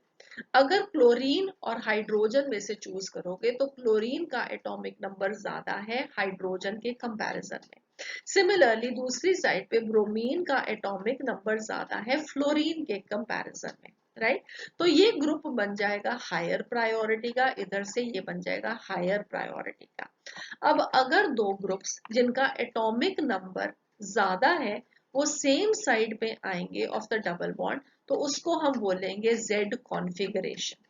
अगर क्लोरीन और हाइड्रोजन में से चूज करोगे तो क्लोरीन का एटॉमिक नंबर ज्यादा है हाइड्रोजन के कंपैरिजन में। सिमिलरली दूसरी साइड पे ब्रोमीन का एटॉमिक नंबर ज्यादा है फ्लोरीन के कंपैरिजन में, राइट। तो ये ग्रुप बन जाएगा हायर प्रायोरिटी का, इधर से ये बन जाएगा हायर प्रायोरिटी का। अब अगर दो ग्रुप्स जिनका एटॉमिक नंबर ज्यादा है वो सेम साइड पे आएंगे ऑफ द डबल बॉन्ड, तो उसको हम बोलेंगे Z कॉन्फ़िगरेशन।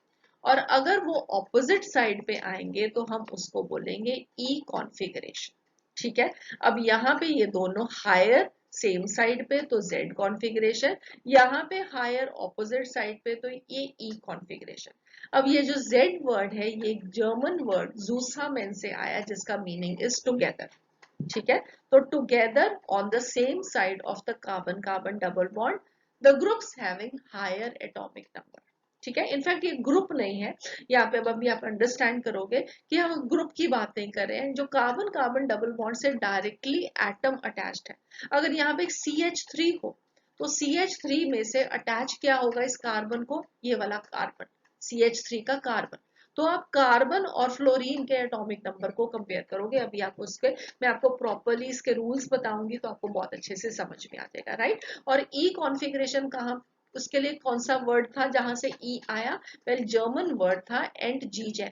और अगर वो ऑपोजिट साइड पे आएंगे तो हम उसको बोलेंगे E कॉन्फ़िगरेशन। ठीक है, अब यहाँ पे ये दोनों हायर सेम साइड पे तो Z कॉन्फ़िगरेशन, यहाँ पे हायर ऑपोजिट साइड पे तो ये E कॉन्फ़िगरेशन। अब ये जो Z वर्ड है ये एक जर्मन वर्ड ज़ूसामेन से आया जिसका मीनिंग इज टुगेदर। ठीक है, तो together on the same side of the carbon carbon double bond the groups having higher atomic number. ठीक है, इनफैक्ट ये ग्रुप नहीं है, यहाँ पे अब अभी आप अंडरस्टैंड करोगे कि हम ग्रुप की बात नहीं कर रहे हैं। जो कार्बन कार्बन डबल बॉन्ड से डायरेक्टली एटम अटैच्ड है, अगर यहाँ पे एक CH3 हो तो CH3 में से अटैच क्या होगा इस कार्बन को, ये वाला कार्बन, CH3 का कार्बन। तो आप कार्बन और फ्लोरीन के एटॉमिक नंबर को कंपेयर करोगे। अभी आपको उसके मैं आपको प्रॉपरली इसके रूल्स बताऊंगी तो आपको बहुत अच्छे से समझ में आ जाएगा, राइट। और ई कॉन्फ़िगरेशन कहाँ, उसके लिए कौन सा वर्ड था जहां से ई आया, वेल जर्मन वर्ड था एंड जीजेन।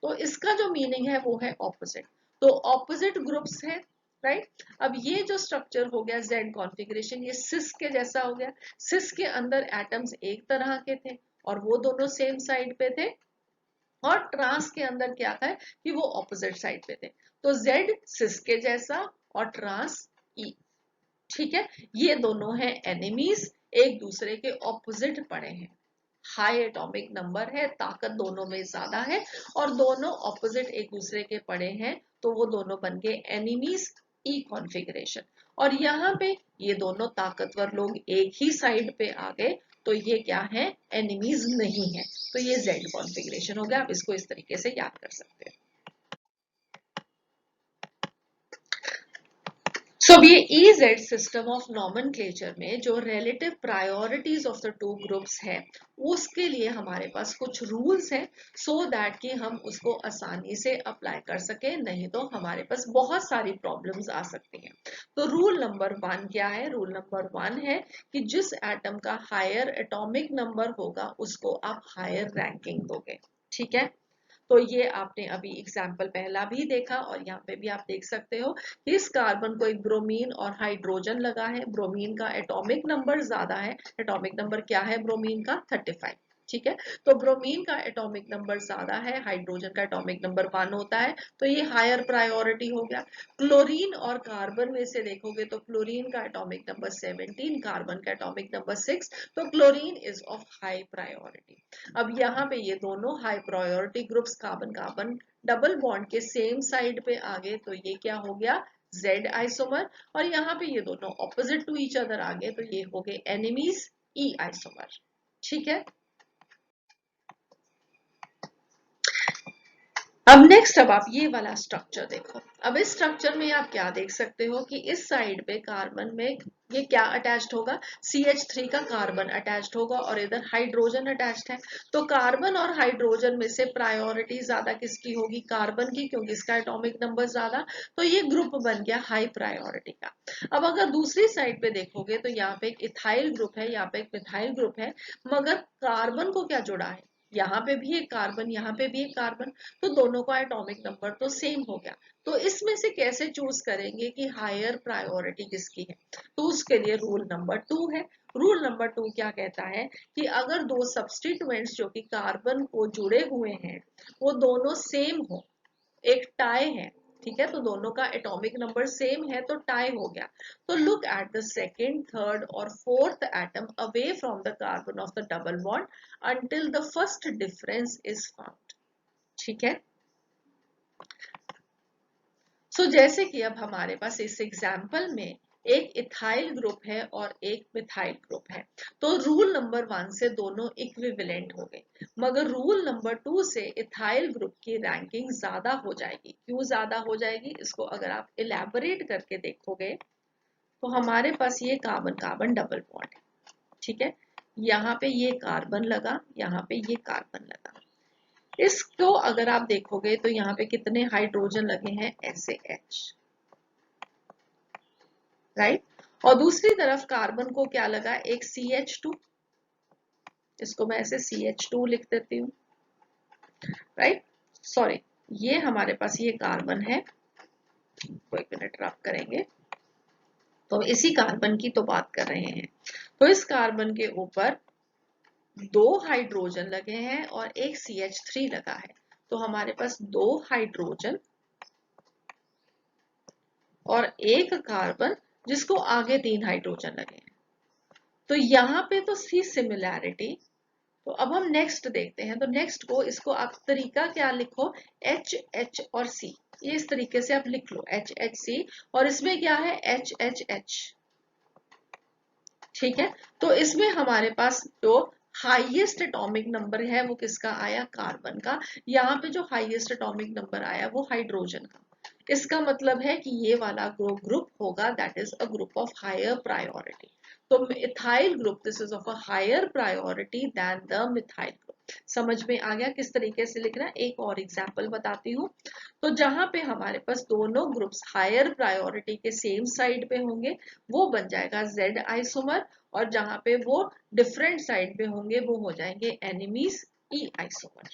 तो इसका जो मीनिंग है वो है ऑपोजिट। तो ऑपोजिट ग्रुप्स है, राइट। अब ये जो स्ट्रक्चर हो गया जेड कॉन्फ़िगरेशन, ये सिस के जैसा हो गया। सिस के अंदर एटम्स एक तरह के थे और वो दोनों सेम साइड पे थे, और ट्रांस के अंदर क्या था कि वो ऑपोजिट साइड पे थे। तो जेड सिस के जैसा और ट्रांस ई। ठीक है, ये दोनों हैं एनिमीज, एक दूसरे के ऑपोजिट पड़े हैं। हाई एटॉमिक नंबर है, ताकत दोनों में ज्यादा है, और दोनों ऑपोजिट एक दूसरे के पड़े हैं, तो वो दोनों बन गए एनिमीज, ई कॉन्फ़िगरेशन। और यहाँ पे ये दोनों ताकतवर लोग एक ही साइड पे आ गए, तो ये क्या है, एनिमीज नहीं है। तो ये जेड कॉन्फ़िगरेशन हो गया, आप इसको इस तरीके से याद कर सकते हैं। सो अब ये EZ सिस्टम ऑफ नॉमेनक्लेचर में जो relative priorities of the two groups है उसके लिए हमारे पास कुछ रूल्स हैं, सो दैट कि हम उसको आसानी से अप्लाई कर सके, नहीं तो हमारे पास बहुत सारी प्रॉब्लम्स आ सकती हैं। तो रूल नंबर 1 क्या है, रूल नंबर 1 है कि जिस एटम का हायर एटॉमिक नंबर होगा उसको आप हायर रैंकिंग दोगे। ठीक है, तो ये आपने अभी एग्जाम्पल पहला भी देखा और यहाँ पे भी आप देख सकते हो कि इस कार्बन को एक ब्रोमीन और हाइड्रोजन लगा है। ब्रोमीन का एटॉमिक नंबर ज्यादा है। एटॉमिक नंबर क्या है ब्रोमीन का? 35। ठीक है, तो ब्रोमीन का एटॉमिक नंबर ज्यादा है, हाइड्रोजन का एटॉमिक नंबर 1 होता है, तो ये हायर प्रायोरिटी हो गया। क्लोरीन और कार्बन में से देखोगे तो क्लोरीन का एटॉमिक नंबर 17, कार्बन का एटॉमिक नंबर 6, तो chlorine is of high priority. अब यहाँ पे ये दोनों high priority groups carbon carbon double bond के सेम साइड पे आ गए, तो ये क्या हो गया? Z isomer. और यहाँ पे ये दोनों ऑपोजिट टू ईच अदर आ गए, तो ये हो गए एनिमीज, E आइसोमर। ठीक है, अब नेक्स्ट अब आप ये वाला स्ट्रक्चर देखो। अब इस स्ट्रक्चर में आप क्या देख सकते हो कि इस साइड पे कार्बन में ये क्या अटैच्ड होगा? CH3 का कार्बन अटैच्ड होगा और इधर हाइड्रोजन अटैच्ड है। तो कार्बन और हाइड्रोजन में से प्रायोरिटी ज्यादा किसकी होगी? कार्बन की, क्योंकि इसका एटॉमिक नंबर ज्यादा। तो ये ग्रुप बन गया हाई प्रायोरिटी का। अब अगर दूसरी साइड पे देखोगे तो यहाँ पे एक इथाइल ग्रुप है, यहाँ पे एक मिथाइल ग्रुप है, मगर कार्बन को क्या जुड़ा है? यहाँ पे भी एक कार्बन, यहाँ पे भी एक कार्बन, तो दोनों का एटॉमिक नंबर तो सेम हो गया। तो इसमें से कैसे चूज करेंगे कि हायर प्रायोरिटी किसकी है? तो उसके लिए रूल नंबर 2 है। रूल नंबर 2 क्या कहता है कि अगर दो सब्स्टिट्यूएंट्स जो कि कार्बन को जुड़े हुए हैं वो दोनों सेम हो, एक टाई है, ठीक है, तो दोनों का एटॉमिक नंबर सेम है तो टाई हो गया। तो look at the second, third और fourth atom away from the carbon of the double bond until the first difference is found. ठीक है, जैसे कि अब हमारे पास इस एग्जाम्पल में एक इथाइल ग्रुप है और एक मिथाइल ग्रुप है, तो रूल नंबर 1 से दोनों इक्विवेलेंट हो गए, मगर रूल नंबर 2 से इथाइल ग्रुप की रैंकिंग ज्यादा हो जाएगी। क्यों ज्यादा हो जाएगी? इसको अगर आप इलेबोरेट करके देखोगे तो हमारे पास ये कार्बन कार्बन डबल बॉन्ड है, ठीक है, यहाँ पे ये कार्बन लगा, यहाँ पे ये कार्बन लगा। इसको अगर आप देखोगे तो यहाँ पे कितने हाइड्रोजन लगे हैं? ऐसे H, राइट। और दूसरी तरफ कार्बन को क्या लगा? एक CH2, इसको मैं ऐसे CH2 लिख देती हूँ, राइट। सॉरी, ये हमारे पास ये कार्बन है, तो एक मिनट ड्रॉप करेंगे, तो इसी कार्बन की तो बात कर रहे हैं। तो इस कार्बन के ऊपर 2 हाइड्रोजन लगे हैं और एक CH3 लगा है, तो हमारे पास 2 हाइड्रोजन और एक कार्बन जिसको आगे 3 हाइड्रोजन लगे हैं। तो यहाँ पे तो सी सिमिलैरिटी। तो अब हम नेक्स्ट देखते हैं, तो नेक्स्ट को इसको आप तरीका क्या लिखो? H और C, ये इस तरीके से आप लिख लो HHC, और इसमें क्या है? HHH। ठीक है, तो इसमें हमारे पास जो हाईएस्ट एटॉमिक नंबर है वो किसका आया? कार्बन का। यहाँ पे जो हाईएस्ट एटॉमिक नंबर आया वो हाइड्रोजन का। इसका मतलब है कि ये वाला ग्रुप होगा that is a group of higher priority. तो ethyl group this is of a higher priority than the methyl group. समझ में आ गया किस तरीके से लिखना? एक और एग्जांपल बताती हूँ। तो जहां पे हमारे पास दोनों ग्रुप्स हायर प्रायोरिटी के सेम साइड पे होंगे वो बन जाएगा Z आइसोमर, और जहां पे वो डिफरेंट साइड पे होंगे वो हो जाएंगे एनिमीज, E आइसोमर।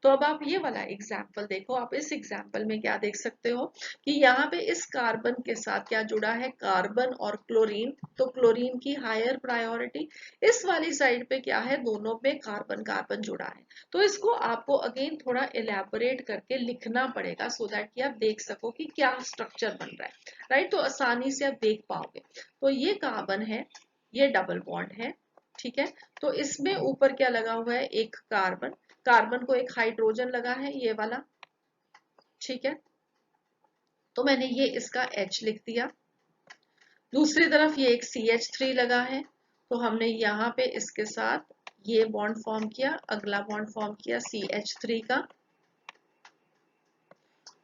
तो अब आप ये वाला एग्जाम्पल देखो। आप इस एग्जाम्पल में क्या देख सकते हो कि यहाँ पे इस कार्बन के साथ क्या जुड़ा है? कार्बन और क्लोरीन, तो क्लोरीन की हायर प्रायोरिटी। इस वाली साइड पे क्या है? दोनों पे कार्बन कार्बन जुड़ा है। तो इसको आपको अगेन थोड़ा इलेबोरेट करके लिखना पड़ेगा सो दैट कि आप देख सको कि क्या स्ट्रक्चर बन रहा है, राइट। तो आसानी से आप देख पाओगे। तो ये कार्बन है, ये डबल बॉन्ड है, ठीक है। तो इसमें ऊपर क्या लगा हुआ है? एक कार्बन, कार्बन को एक हाइड्रोजन लगा है ये वाला, ठीक है। तो मैंने ये इसका H लिख दिया। दूसरी तरफ ये एक CH3 लगा है, तो हमने यहाँ पे इसके साथ ये बॉन्ड फॉर्म किया, अगला बॉन्ड फॉर्म किया CH3 का,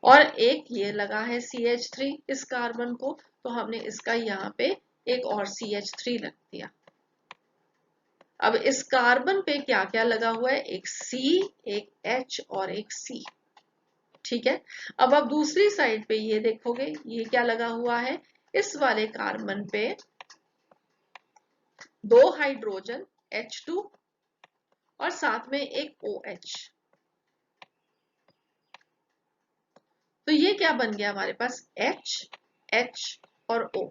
और एक ये लगा है CH3 इस कार्बन को, तो हमने इसका यहाँ पे एक और CH3 लग दिया। अब इस कार्बन पे क्या क्या लगा हुआ है? एक C, एक H और एक C, ठीक है। अब आप दूसरी साइड पे ये देखोगे, ये क्या लगा हुआ है? इस वाले कार्बन पे 2 हाइड्रोजन H2 और साथ में एक OH, तो ये क्या बन गया हमारे पास H, H और O।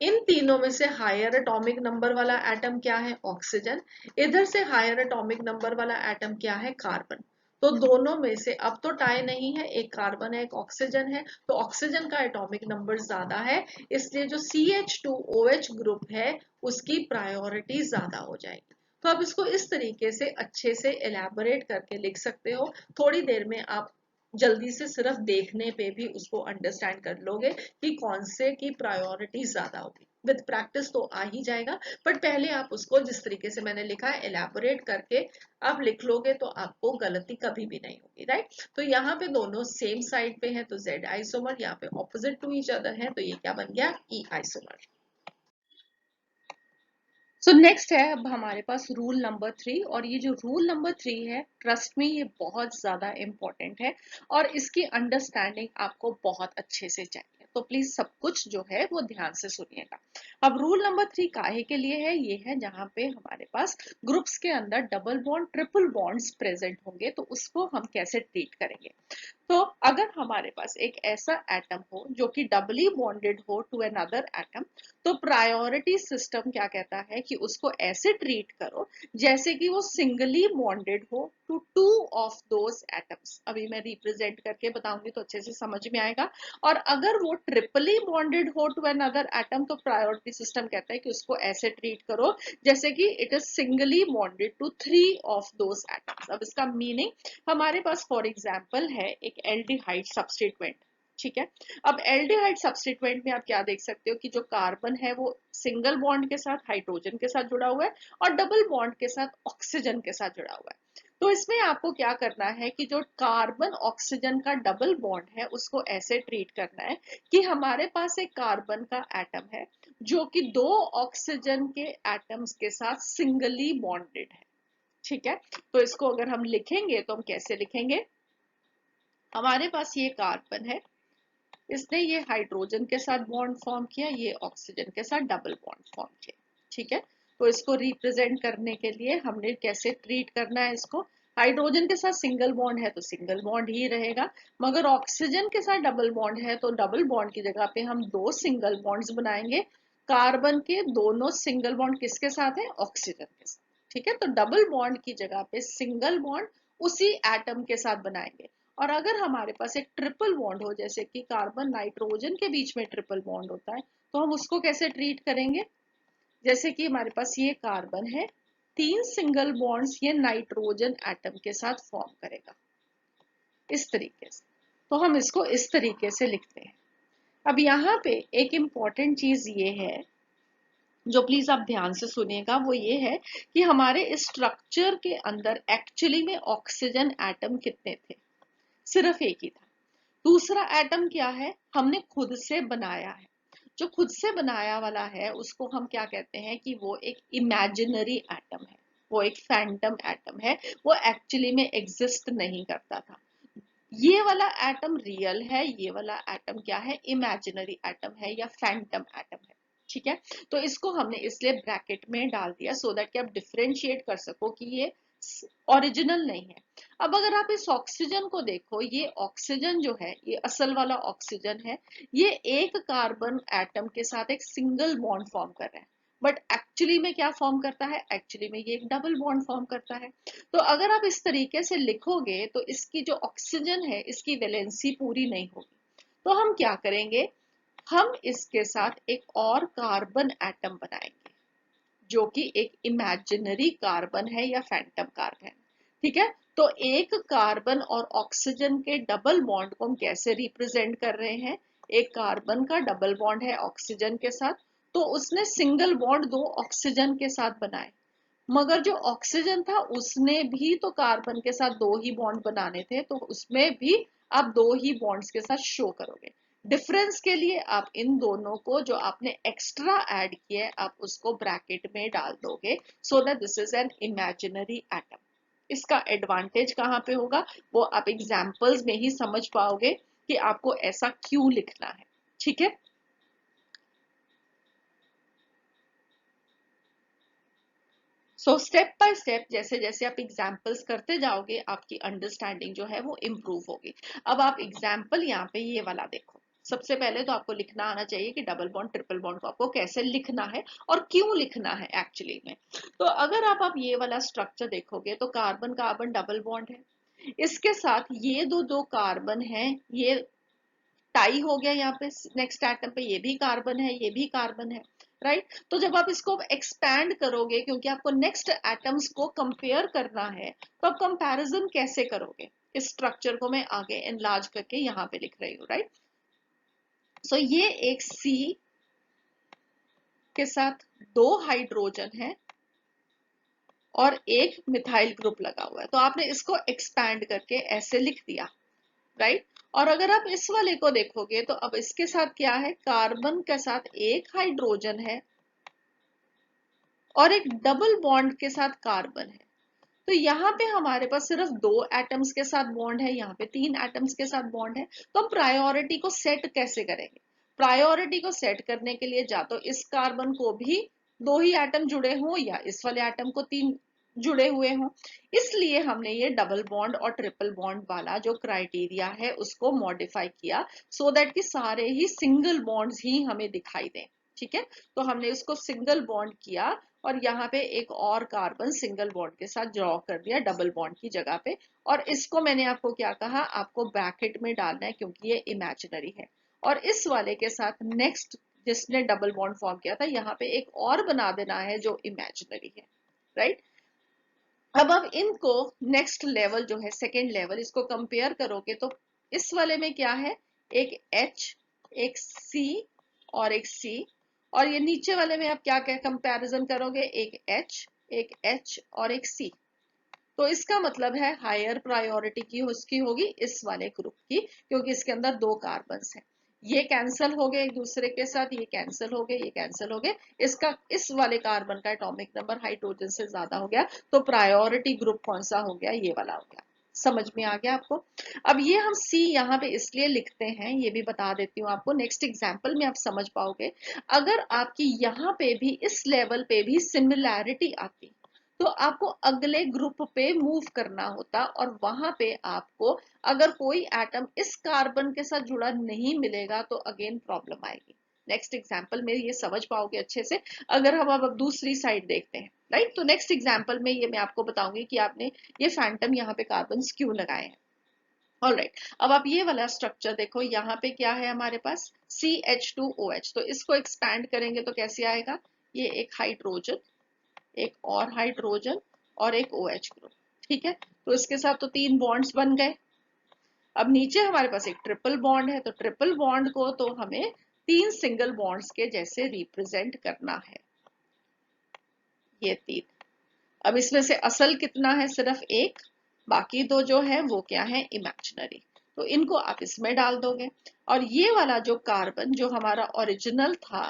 इन तीनों में से हायर एटॉमिक नंबर वाला एटम क्या है? ऑक्सीजन। इधर से हायर एटॉमिक नंबर वाला एटम क्या है? कार्बन। तो दोनों में से अब तो टाई नहीं है, एक कार्बन है एक ऑक्सीजन है, तो ऑक्सीजन का एटॉमिक नंबर ज्यादा है, इसलिए जो CH2OH ग्रुप है उसकी प्रायोरिटी ज्यादा हो जाएगी। तो आप इसको इस तरीके से अच्छे से एलैबोरेट करके लिख सकते हो। थोड़ी देर में आप जल्दी से सिर्फ देखने पे भी उसको अंडरस्टैंड कर लोगे कि कौन से की प्रायोरिटी ज्यादा होगी। विद प्रैक्टिस तो आ ही जाएगा, बट पहले आप उसको जिस तरीके से मैंने लिखा है एलैबोरेट करके आप लिख लोगे तो आपको गलती कभी भी नहीं होगी, राइट। तो यहाँ पे दोनों सेम साइड पे है तो Z आइसोमर, यहाँ पे ऑपोजिट टू ईच अदर है तो ये क्या बन गया? E isomer. सो नेक्स्ट है अब हमारे पास रूल नंबर 3, और ये जो रूल नंबर 3 है, ट्रस्ट में ये बहुत ज्यादा इंपॉर्टेंट है और इसकी अंडरस्टैंडिंग आपको बहुत अच्छे से चाहिए, तो प्लीज सब कुछ जो है वो ध्यान से सुनिएगा। अब रूल नंबर 3 काहे के लिए है? ये है जहां पे हमारे पास ग्रुप्स के अंदर double bond triple bonds present होंगे तो उसको हम कैसे ट्रीट करेंगे। तो अगर हमारे पास एक ऐसा एटम हो जो कि डबली बॉन्डेड हो टू अनदर एटम, तो प्रायोरिटी सिस्टम क्या कहता है कि उसको ऐसे ट्रीट करो जैसे कि वो सिंगली बॉन्डेड हो to two of those atoms. अभी मैं रिप्रेजेंट करके बताऊंगी तो अच्छे से समझ में आएगा। और अगर वो ट्रिपली बॉन्डेड हो टू अनदर एटम तो प्रायोरिटी सिस्टम कहता है कि उसको ऐसे ट्रीट करो जैसे कि it is singly bonded to 3 of those atoms. अब इसका मीनिंग हमारे पास फॉर एग्जाम्पल है एक एल्डिहाइड सब्स्टिट्यूएंट, ठीक है। अब एल्डिहाइड सब्स्टिट्यूएंट में आप क्या देख सकते हो कि जो कार्बन है वो सिंगल बॉन्ड के साथ हाइड्रोजन के साथ जुड़ा हुआ है और डबल बॉन्ड के साथ ऑक्सीजन के साथ जुड़ा हुआ है। तो इसमें आपको क्या करना है कि जो कार्बन ऑक्सीजन का डबल बॉन्ड है उसको ऐसे ट्रीट करना है कि हमारे पास एक कार्बन का एटम है जो कि 2 ऑक्सीजन के एटम्स के साथ सिंगली बॉन्डेड है, ठीक है। तो इसको अगर हम लिखेंगे तो हम कैसे लिखेंगे? हमारे पास ये कार्बन है, इसने ये हाइड्रोजन के साथ बॉन्ड फॉर्म किया, ये ऑक्सीजन के साथ डबल बॉन्ड फॉर्म किया, ठीक है। तो इसको रिप्रेजेंट करने के लिए हमने कैसे ट्रीट करना है इसको? हाइड्रोजन के साथ सिंगल बॉन्ड है तो सिंगल बॉन्ड ही रहेगा, मगर ऑक्सीजन के साथ डबल बॉन्ड है तो डबल बॉन्ड की जगह पे हम 2 सिंगल बॉन्ड्स बनाएंगे। कार्बन के दोनों सिंगल बॉन्ड किसके साथ है? ऑक्सीजन के साथ, ठीक है। तो डबल बॉन्ड की जगह पे सिंगल बॉन्ड उसी एटम के साथ बनाएंगे। और अगर हमारे पास एक ट्रिपल बॉन्ड हो, जैसे कि कार्बन नाइट्रोजन के बीच में ट्रिपल बॉन्ड होता है, तो हम उसको कैसे ट्रीट करेंगे? जैसे कि हमारे पास ये कार्बन है, 3 सिंगल बॉन्ड्स ये नाइट्रोजन एटम के साथ फॉर्म करेगा इस तरीके से। तो हम इसको इस तरीके से लिखते हैं। अब यहाँ पे एक इंपॉर्टेंट चीज ये है जो प्लीज आप ध्यान से सुनिएगा, वो ये है कि हमारे इस स्ट्रक्चर के अंदर एक्चुअली में ऑक्सीजन एटम कितने थे? सिर्फ एक ही था। दूसरा एटम क्या है? हमने खुद से बनाया है। जो खुद से बनाया वाला है उसको हम क्या कहते हैं कि वो एक इमेजिनरी एटम है, वो एक फैंटम एटम है, वो एक्चुअली में एग्जिस्ट नहीं करता था। ये वाला एटम रियल है, ये वाला एटम क्या है? इमेजिनरी एटम है या फैंटम एटम है, ठीक है। तो इसको हमने इसलिए ब्रैकेट में डाल दिया सो दैट कि आप डिफरेंशिएट कर सको कि ये ओरिजिनल नहीं है। अब अगर आप इस ऑक्सीजन को देखो, ये ऑक्सीजन जो है ये असल वाला ऑक्सीजन है, ये एक कार्बन एटम के साथ एक सिंगल बॉन्ड फॉर्म कर रहा है, बट एक्चुअली में क्या फॉर्म करता है? एक्चुअली में ये एक डबल बॉन्ड फॉर्म करता है। तो अगर आप इस तरीके से लिखोगे तो इसकी जो ऑक्सीजन है इसकी वैलेंसी पूरी नहीं होगी। तो हम क्या करेंगे? हम इसके साथ एक और कार्बन एटम बनाएंगे जो कि एक इमेजिनरी कार्बन है या फैंटम कार्बन, ठीक है। तो एक कार्बन और ऑक्सीजन के डबल बॉन्ड को हम कैसे रिप्रेजेंट कर रहे हैं? एक कार्बन का डबल बॉन्ड है ऑक्सीजन के साथ, तो उसने सिंगल बॉन्ड 2 ऑक्सीजन के साथ बनाए, मगर जो ऑक्सीजन था उसने भी तो कार्बन के साथ 2 ही बॉन्ड बनाने थे, तो उसमें भी आप 2 ही बॉन्ड्स के साथ शो करोगे। डिफरेंस के लिए आप इन दोनों को जो आपने एक्स्ट्रा ऐड किया है आप उसको ब्रैकेट में डाल दोगे so that this is an imaginary atom. इसका एडवांटेज कहाँ पे होगा वो आप एग्जाम्पल्स में ही समझ पाओगे कि आपको ऐसा क्यों लिखना है, ठीक है। सो स्टेप बाय स्टेप जैसे जैसे आप एग्जाम्पल्स करते जाओगे आपकी अंडरस्टैंडिंग जो है वो इम्प्रूव होगी। अब आप एग्जाम्पल यहाँ पे ये वाला देखो। सबसे पहले तो आपको लिखना आना चाहिए कि डबल बॉन्ड ट्रिपल बॉन्ड को आपको कैसे लिखना है और क्यों लिखना है एक्चुअली में। तो अगर आप ये वाला स्ट्रक्चर देखोगे तो कार्बन कार्बन डबल बॉन्ड है, इसके साथ ये दो दो कार्बन है, ये टाई हो गया यहाँ पे, नेक्स्ट एटम पे ये भी कार्बन है, ये भी कार्बन है, राइट। तो जब आप इसको एक्सपैंड करोगे, क्योंकि आपको नेक्स्ट एटम्स को कंपेयर करना है, तो आप कंपैरिजन कैसे करोगे? इस स्ट्रक्चर को मैं आगे एनलार्ज करके यहाँ पे लिख रही हूँ, राइट। सो ये एक सी के साथ दो हाइड्रोजन है और एक मिथाइल ग्रुप लगा हुआ है, तो आपने इसको एक्सपैंड करके ऐसे लिख दिया, राइट। और अगर आप इस वाले को देखोगे तो अब इसके साथ क्या है, कार्बन के साथ एक हाइड्रोजन है और एक डबल बॉन्ड के साथ कार्बन है। तो यहाँ पे हमारे पास सिर्फ दो एटम्स के साथ बॉन्ड है, यहाँ पे तीन एटम्स के साथ बॉन्ड है। तो हम प्रायोरिटी को सेट कैसे करेंगे? प्रायोरिटी को सेट करने के लिए जा तो इस कार्बन को भी दो ही एटम जुड़े हों या इस वाले एटम को तीन जुड़े हुए हों, इसलिए हमने ये डबल बॉन्ड और ट्रिपल बॉन्ड वाला जो क्राइटेरिया है उसको मॉडिफाई किया, सो दैट कि सारे ही सिंगल बॉन्ड्स ही हमें दिखाई दें। ठीक है, तो हमने इसको सिंगल बॉन्ड किया और यहाँ पे एक और कार्बन सिंगल बॉन्ड के साथ ड्रॉ कर दिया डबल बॉन्ड की जगह पे। और इसको मैंने आपको क्या कहा, आपको ब्रैकेट में डालना है क्योंकि ये इमेजिनरी है। और इस वाले के साथ नेक्स्ट जिसने डबल बॉन्ड फॉर्म किया था, यहाँ पे एक और बना देना है जो इमेजिनरी है, राइट। अब इनको नेक्स्ट लेवल जो है सेकेंड लेवल, इसको कंपेयर करोगे तो इस वाले में क्या है, एक H, एक C और एक C। और ये नीचे वाले में आप क्या क्या कंपैरिजन करोगे, एक H और एक C। तो इसका मतलब है हायर प्रायोरिटी की उसकी होगी इस वाले ग्रुप की, क्योंकि इसके अंदर दो कार्बन हैं। ये कैंसिल हो गए एक दूसरे के साथ, ये कैंसिल हो गए, ये कैंसिल हो गए, इसका इस वाले कार्बन का एटॉमिक नंबर हाइड्रोजन से ज्यादा हो गया, तो प्रायोरिटी ग्रुप कौन सा हो गया, ये वाला हो गया। समझ में आ गया आपको? अब ये हम सी यहाँ पे इसलिए लिखते हैं, ये भी बता देती हूँ आपको, नेक्स्ट एग्जाम्पल में आप समझ पाओगे। अगर आपकी यहाँ पे भी इस लेवल पे भी सिमिलैरिटी आती तो आपको अगले ग्रुप पे मूव करना होता, और वहां पे आपको अगर कोई एटम इस कार्बन के साथ जुड़ा नहीं मिलेगा तो अगेन प्रॉब्लम आएगी। नेक्स्ट एग्जाम्पल में ये समझ पाओगे अच्छे से। अगर हम अब दूसरी साइड देखते हैं, राइट, तो नेक्स्ट एग्जाम्पल में ये मैं आपको बताऊंगी कि आपने ये फैंटम यहाँ पे कार्बन क्यों लगाए हैं। ऑलराइट, अब आप ये वाला स्ट्रक्चर देखो, यहाँ पे क्या है हमारे पास, CH2OH। तो इसको एक्सपैंड करेंगे तो कैसे आएगा, ये एक हाइड्रोजन, एक और हाइड्रोजन और एक OH ग्रुप। ठीक है, तो इसके साथ तो तीन बॉन्ड्स बन गए। अब नीचे हमारे पास एक ट्रिपल बॉन्ड है, तो ट्रिपल बॉन्ड को तो हमें तीन सिंगल बॉन्ड्स के जैसे रिप्रेजेंट करना है, ये तीन। अब इसमें से असल कितना है, सिर्फ एक, बाकी दो जो है वो क्या है, इमेजिनरी। तो इनको आप इसमें डाल दोगे, और ये वाला जो कार्बन जो हमारा ओरिजिनल था,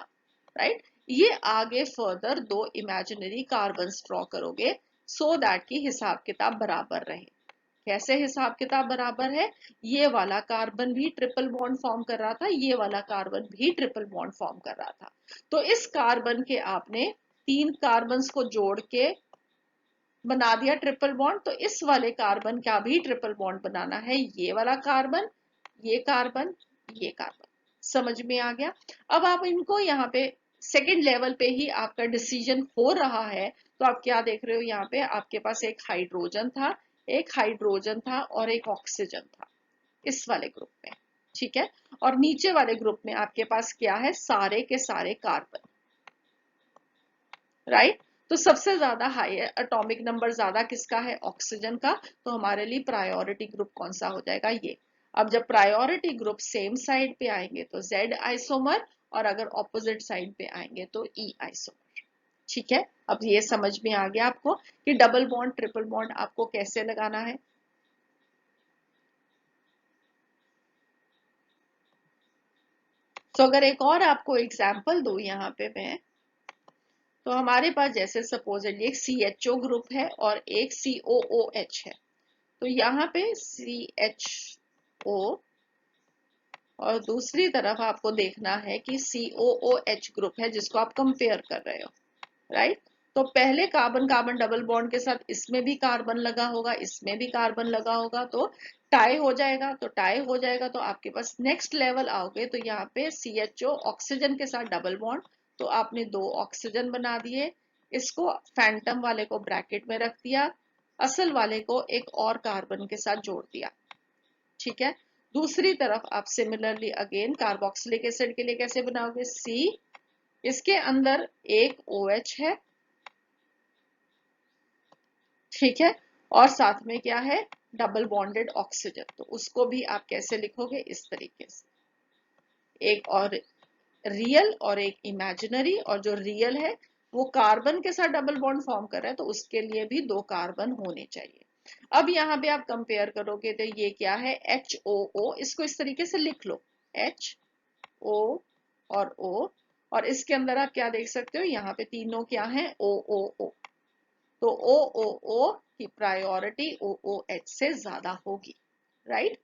राइट, ये आगे फर्दर दो इमेजिनरी कार्बन ड्रॉ करोगे, सो दैट की हिसाब किताब बराबर रहे। कैसे हिसाब किताब बराबर है, ये वाला कार्बन भी ट्रिपल बॉन्ड फॉर्म कर रहा था, ये वाला कार्बन भी ट्रिपल बॉन्ड फॉर्म कर रहा था, तो इस कार्बन के आपने तीन कार्बन को जोड़ के बना दिया ट्रिपल बॉन्ड, तो इस वाले कार्बन का भी ट्रिपल बॉन्ड बनाना है, ये वाला कार्बन, ये कार्बन, ये कार्बन। समझ में आ गया? अब आप इनको यहाँ पे सेकेंड लेवल पे ही आपका डिसीजन हो रहा है, तो आप क्या देख रहे हो, यहाँ पे आपके पास एक हाइड्रोजन था, एक हाइड्रोजन था और एक ऑक्सीजन था इस वाले ग्रुप में। ठीक है, और नीचे वाले ग्रुप में आपके पास क्या है, सारे के सारे कार्बन, राइट। तो सबसे ज्यादा हाई एटॉमिक नंबर ज्यादा किसका है, ऑक्सीजन का, तो हमारे लिए प्रायोरिटी ग्रुप कौन सा हो जाएगा, ये। अब जब प्रायोरिटी ग्रुप सेम साइड पे आएंगे तो Z आइसोमर, और अगर ऑपोजिट साइड पे आएंगे तो E आइसोमर। ठीक है, अब ये समझ में आ गया आपको कि डबल बॉन्ड ट्रिपल बॉन्ड आपको कैसे लगाना है। तो अगर एक और आपको एग्जाम्पल दूं यहाँ पे मैं, तो हमारे पास जैसे सपोजिटली एक CHO ग्रुप है और एक COOH है, तो यहाँ पे CHO और दूसरी तरफ आपको देखना है कि COOH ग्रुप है जिसको आप कंपेयर कर रहे हो, राइट। तो पहले कार्बन कार्बन डबल बॉन्ड के साथ इसमें भी कार्बन लगा होगा, इसमें भी कार्बन लगा होगा, तो टाई हो जाएगा। तो टाई हो जाएगा तो आपके पास नेक्स्ट लेवल आओगे तो यहाँ पे CHO ऑक्सीजन के साथ डबल बॉन्ड, तो आपने 2 ऑक्सीजन बना दिए। इसको फैंटम वाले को ब्रैकेट में रख दिया, असल वाले को एक और कार्बन के साथ जोड़ दिया। ठीक है, दूसरी तरफ आप सिमिलरली अगेन कार्बोक्सिलिक एसिड के लिए कैसे बनाओगे, C, इसके अंदर एक OH है, ठीक है, और साथ में क्या है, डबल बॉन्डेड ऑक्सीजन। तो उसको भी आप कैसे लिखोगे, इस तरीके से, एक और रियल और एक इमेजिनरी, और जो रियल है वो कार्बन के साथ डबल बॉन्ड फॉर्म कर रहा है तो उसके लिए भी 2 कार्बन होने चाहिए। अब यहाँ पे आप कंपेयर करोगे तो ये क्या है, HOO, इसको इस तरीके से लिख लो, HO और O, और इसके अंदर आप क्या देख सकते हो, यहाँ पे तीनों क्या है, OOO। तो OOO की प्रायोरिटी OOH से ज्यादा होगी, राइट।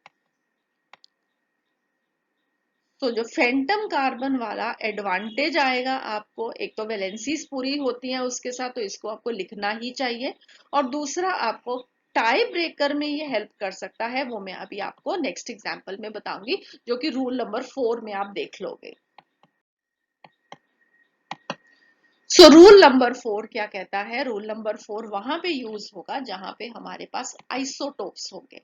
तो जो फेंटम कार्बन वाला एडवांटेज आएगा आपको, एक तो वैलेंसीज पूरी होती हैं उसके साथ, तो इसको आपको लिखना ही चाहिए, और दूसरा आपको टाई ब्रेकर में ये हेल्प कर सकता है, वो मैं अभी आपको नेक्स्ट एग्जांपल में बताऊंगी, जो कि रूल नंबर 4 में आप देख लोगे। सो रूल नंबर 4 क्या कहता है, रूल नंबर 4 वहां पे यूज होगा जहां पे हमारे पास आइसोटोप्स होंगे।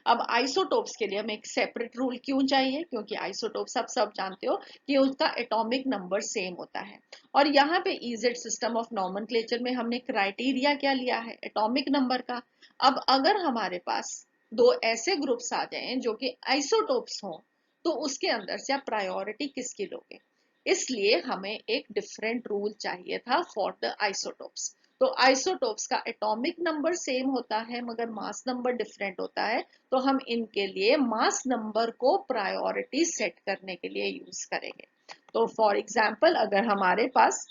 अब आइसोटोप्स के लिए हमें एक सेपरेट रूल क्यों चाहिए, क्योंकि आइसोटोप्स आप सब जानते हो कि उसका एटॉमिक नंबर सेम होता है, और यहाँ पे इजेड सिस्टम ऑफ नॉमेनक्लेचर में हमने क्राइटेरिया क्या लिया है, एटॉमिक नंबर का। अब अगर हमारे पास 2 ऐसे ग्रुप्स आ जाएं जो कि आइसोटोप्स हों, तो उसके अंदर से आप प्रायोरिटी किसकी लोगे, इसलिए हमें एक डिफरेंट रूल चाहिए था फॉर द आइसोटोप्स। तो आइसोटोप्स का एटॉमिक नंबर सेम होता है मगर मास नंबर डिफरेंट होता है, तो हम इनके लिए मास नंबर को प्रायोरिटी सेट करने के लिए यूज करेंगे। तो फॉर एग्जांपल अगर हमारे पास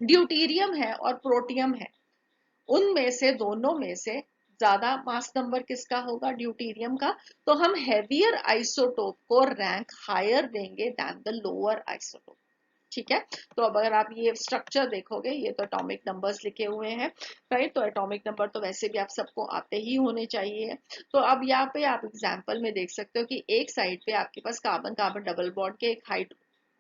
ड्यूटीरियम है और प्रोटियम है, उनमें से दोनों में से ज्यादा मास नंबर किसका होगा, ड्यूटीरियम का, तो हम हैवियर आइसोटोप को रैंक हायर देंगे देन द लोअर आइसोटोप। ठीक है, तो अब अगर आप ये स्ट्रक्चर देखोगे, ये तो एटॉमिक नंबर्स लिखे हुए हैं, राइट, तो एटॉमिक नंबर तो वैसे भी आप सबको आते ही होने चाहिए। तो अब यहाँ पे आप एग्जांपल में देख सकते हो कि एक साइड पे आपके पास कार्बन कार्बन डबल बॉन्ड के एक हाइड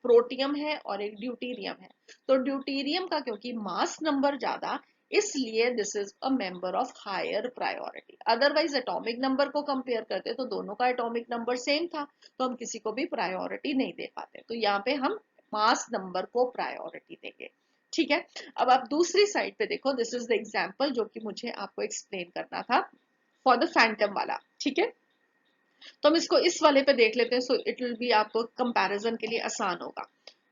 प्रोटियम है और एक ड्यूटीरियम है। तो ड्यूटीरियम का क्योंकि मास नंबर ज्यादा, इसलिए this is a member of higher priority. Otherwise atomic number को कंपेयर करते तो दोनों का एटॉमिक नंबर सेम था, तो हम किसी को भी प्रायोरिटी नहीं दे पाते, तो यहाँ पे हम मास नंबर को प्रायोरिटी देंगे। ठीक है, अब आप दूसरी साइड पे देखो, दिस इज द एग्जांपल जो कि मुझे आपको एक्सप्लेन करना था फॉर द फैंटम वाला। ठीक है, तो हम इसको इस वाले पे देख लेते हैं, सो इट विल बी आपको कंपैरिजन के लिए आसान होगा।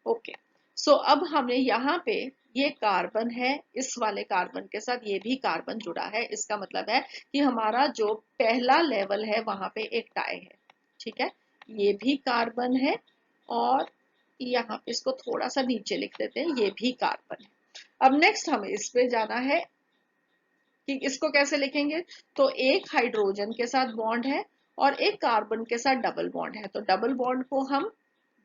ओके, सो अब हमें यहाँ पे ये कार्बन है, इस वाले कार्बन के साथ ये भी कार्बन जुड़ा है, इसका मतलब है कि हमारा जो पहला लेवल है वहां पे एक टाई है। ठीक है, ये भी कार्बन है, और यहाँ पे इसको थोड़ा सा नीचे लिख देते हैं, ये भी कार्बन है। अब नेक्स्ट हमें इस पे जाना है कि इसको कैसे लिखेंगे, तो एक हाइड्रोजन के साथ बॉन्ड है और एक कार्बन के साथ डबल बॉन्ड है, तो डबल बॉन्ड को हम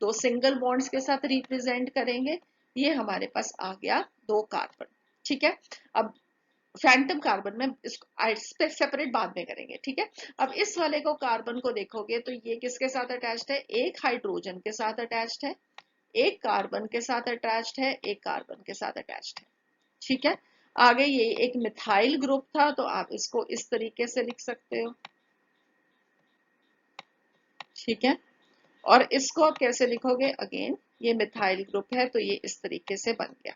2 सिंगल बॉन्ड्स के साथ रिप्रेजेंट करेंगे। ये हमारे पास आ गया 2 कार्बन। ठीक है, अब फैंटम कार्बन में इसको सेपरेट बाद में करेंगे। ठीक है, अब इस वाले को कार्बन को देखोगे तो ये किसके साथ अटैच्ड है, एक हाइड्रोजन के साथ अटैच्ड है, एक कार्बन के साथ अटैच्ड है, एक कार्बन के साथ अटैच्ड है। ठीक है, आगे ये एक मिथाइल ग्रुप था, तो आप इसको इस तरीके से लिख सकते हो। ठीक है, और इसको आप कैसे लिखोगे, अगेन ये मिथाइल ग्रुप है तो ये इस तरीके से बन गया।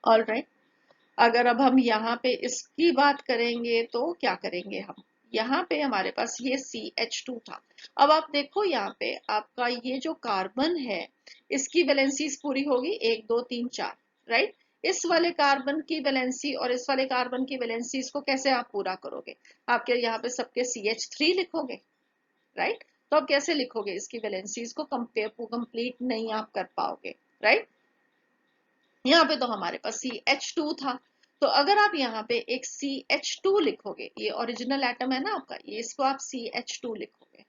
ऑल राइट, अगर अब हम यहाँ पे इसकी बात करेंगे तो क्या करेंगे हम, यहाँ पे हमारे पास ये CH2 था। अब आप देखो यहाँ पे आपका ये जो कार्बन है इसकी वैलेंसीज पूरी होगी, 1 2 3 4, राइट। इस वाले कार्बन की वैलेंसी और इस वाले कार्बन की वैलेंसीज को कैसे आप पूरा करोगे, आपके यहाँ पे सबके CH3 लिखोगे, राइट। तो आप कैसे लिखोगे, इसकी वैलेंसीज को कंपेयर कंप्लीट नहीं आप कर पाओगे, राइट। यहाँ पे तो हमारे पास CH2 था, तो अगर आप यहाँ पे एक CH2 लिखोगे, ये ओरिजिनल एटम है ना आपका, ये इसको आप CH2 लिखोगे,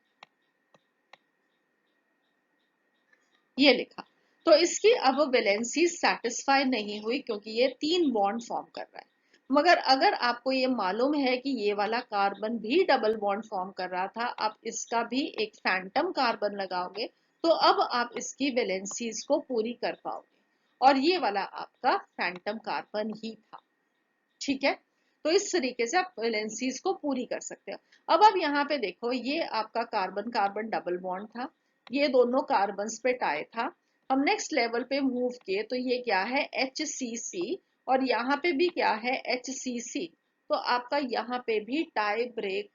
ये लिखा, तो इसकी अब वैलेंसी सेटिस्फाई नहीं हुई क्योंकि ये 3 बॉन्ड फॉर्म कर रहा है। मगर अगर आपको ये मालूम है कि ये वाला कार्बन भी डबल बॉन्ड फॉर्म कर रहा था, आप इसका भी एक फैंटम कार्बन लगाओगे तो अब आप इसकी वैलेंसीज को पूरी कर पाओगे, और ये वाला आपका फैंटम कार्बन ही था। ठीक है, तो इस तरीके से आप वैलेंसीज को पूरी कर सकते हो। अब आप यहाँ पे देखो, ये आपका कार्बन कार्बन डबल बॉन्ड था, ये दोनों कार्बन पे टाई था। हम नेक्स्ट लेवल पे मूव किए तो ये क्या है, HCC, और यहाँ पे भी क्या है, HCC। तो आपका यहाँ पे भी टाई ब्रेक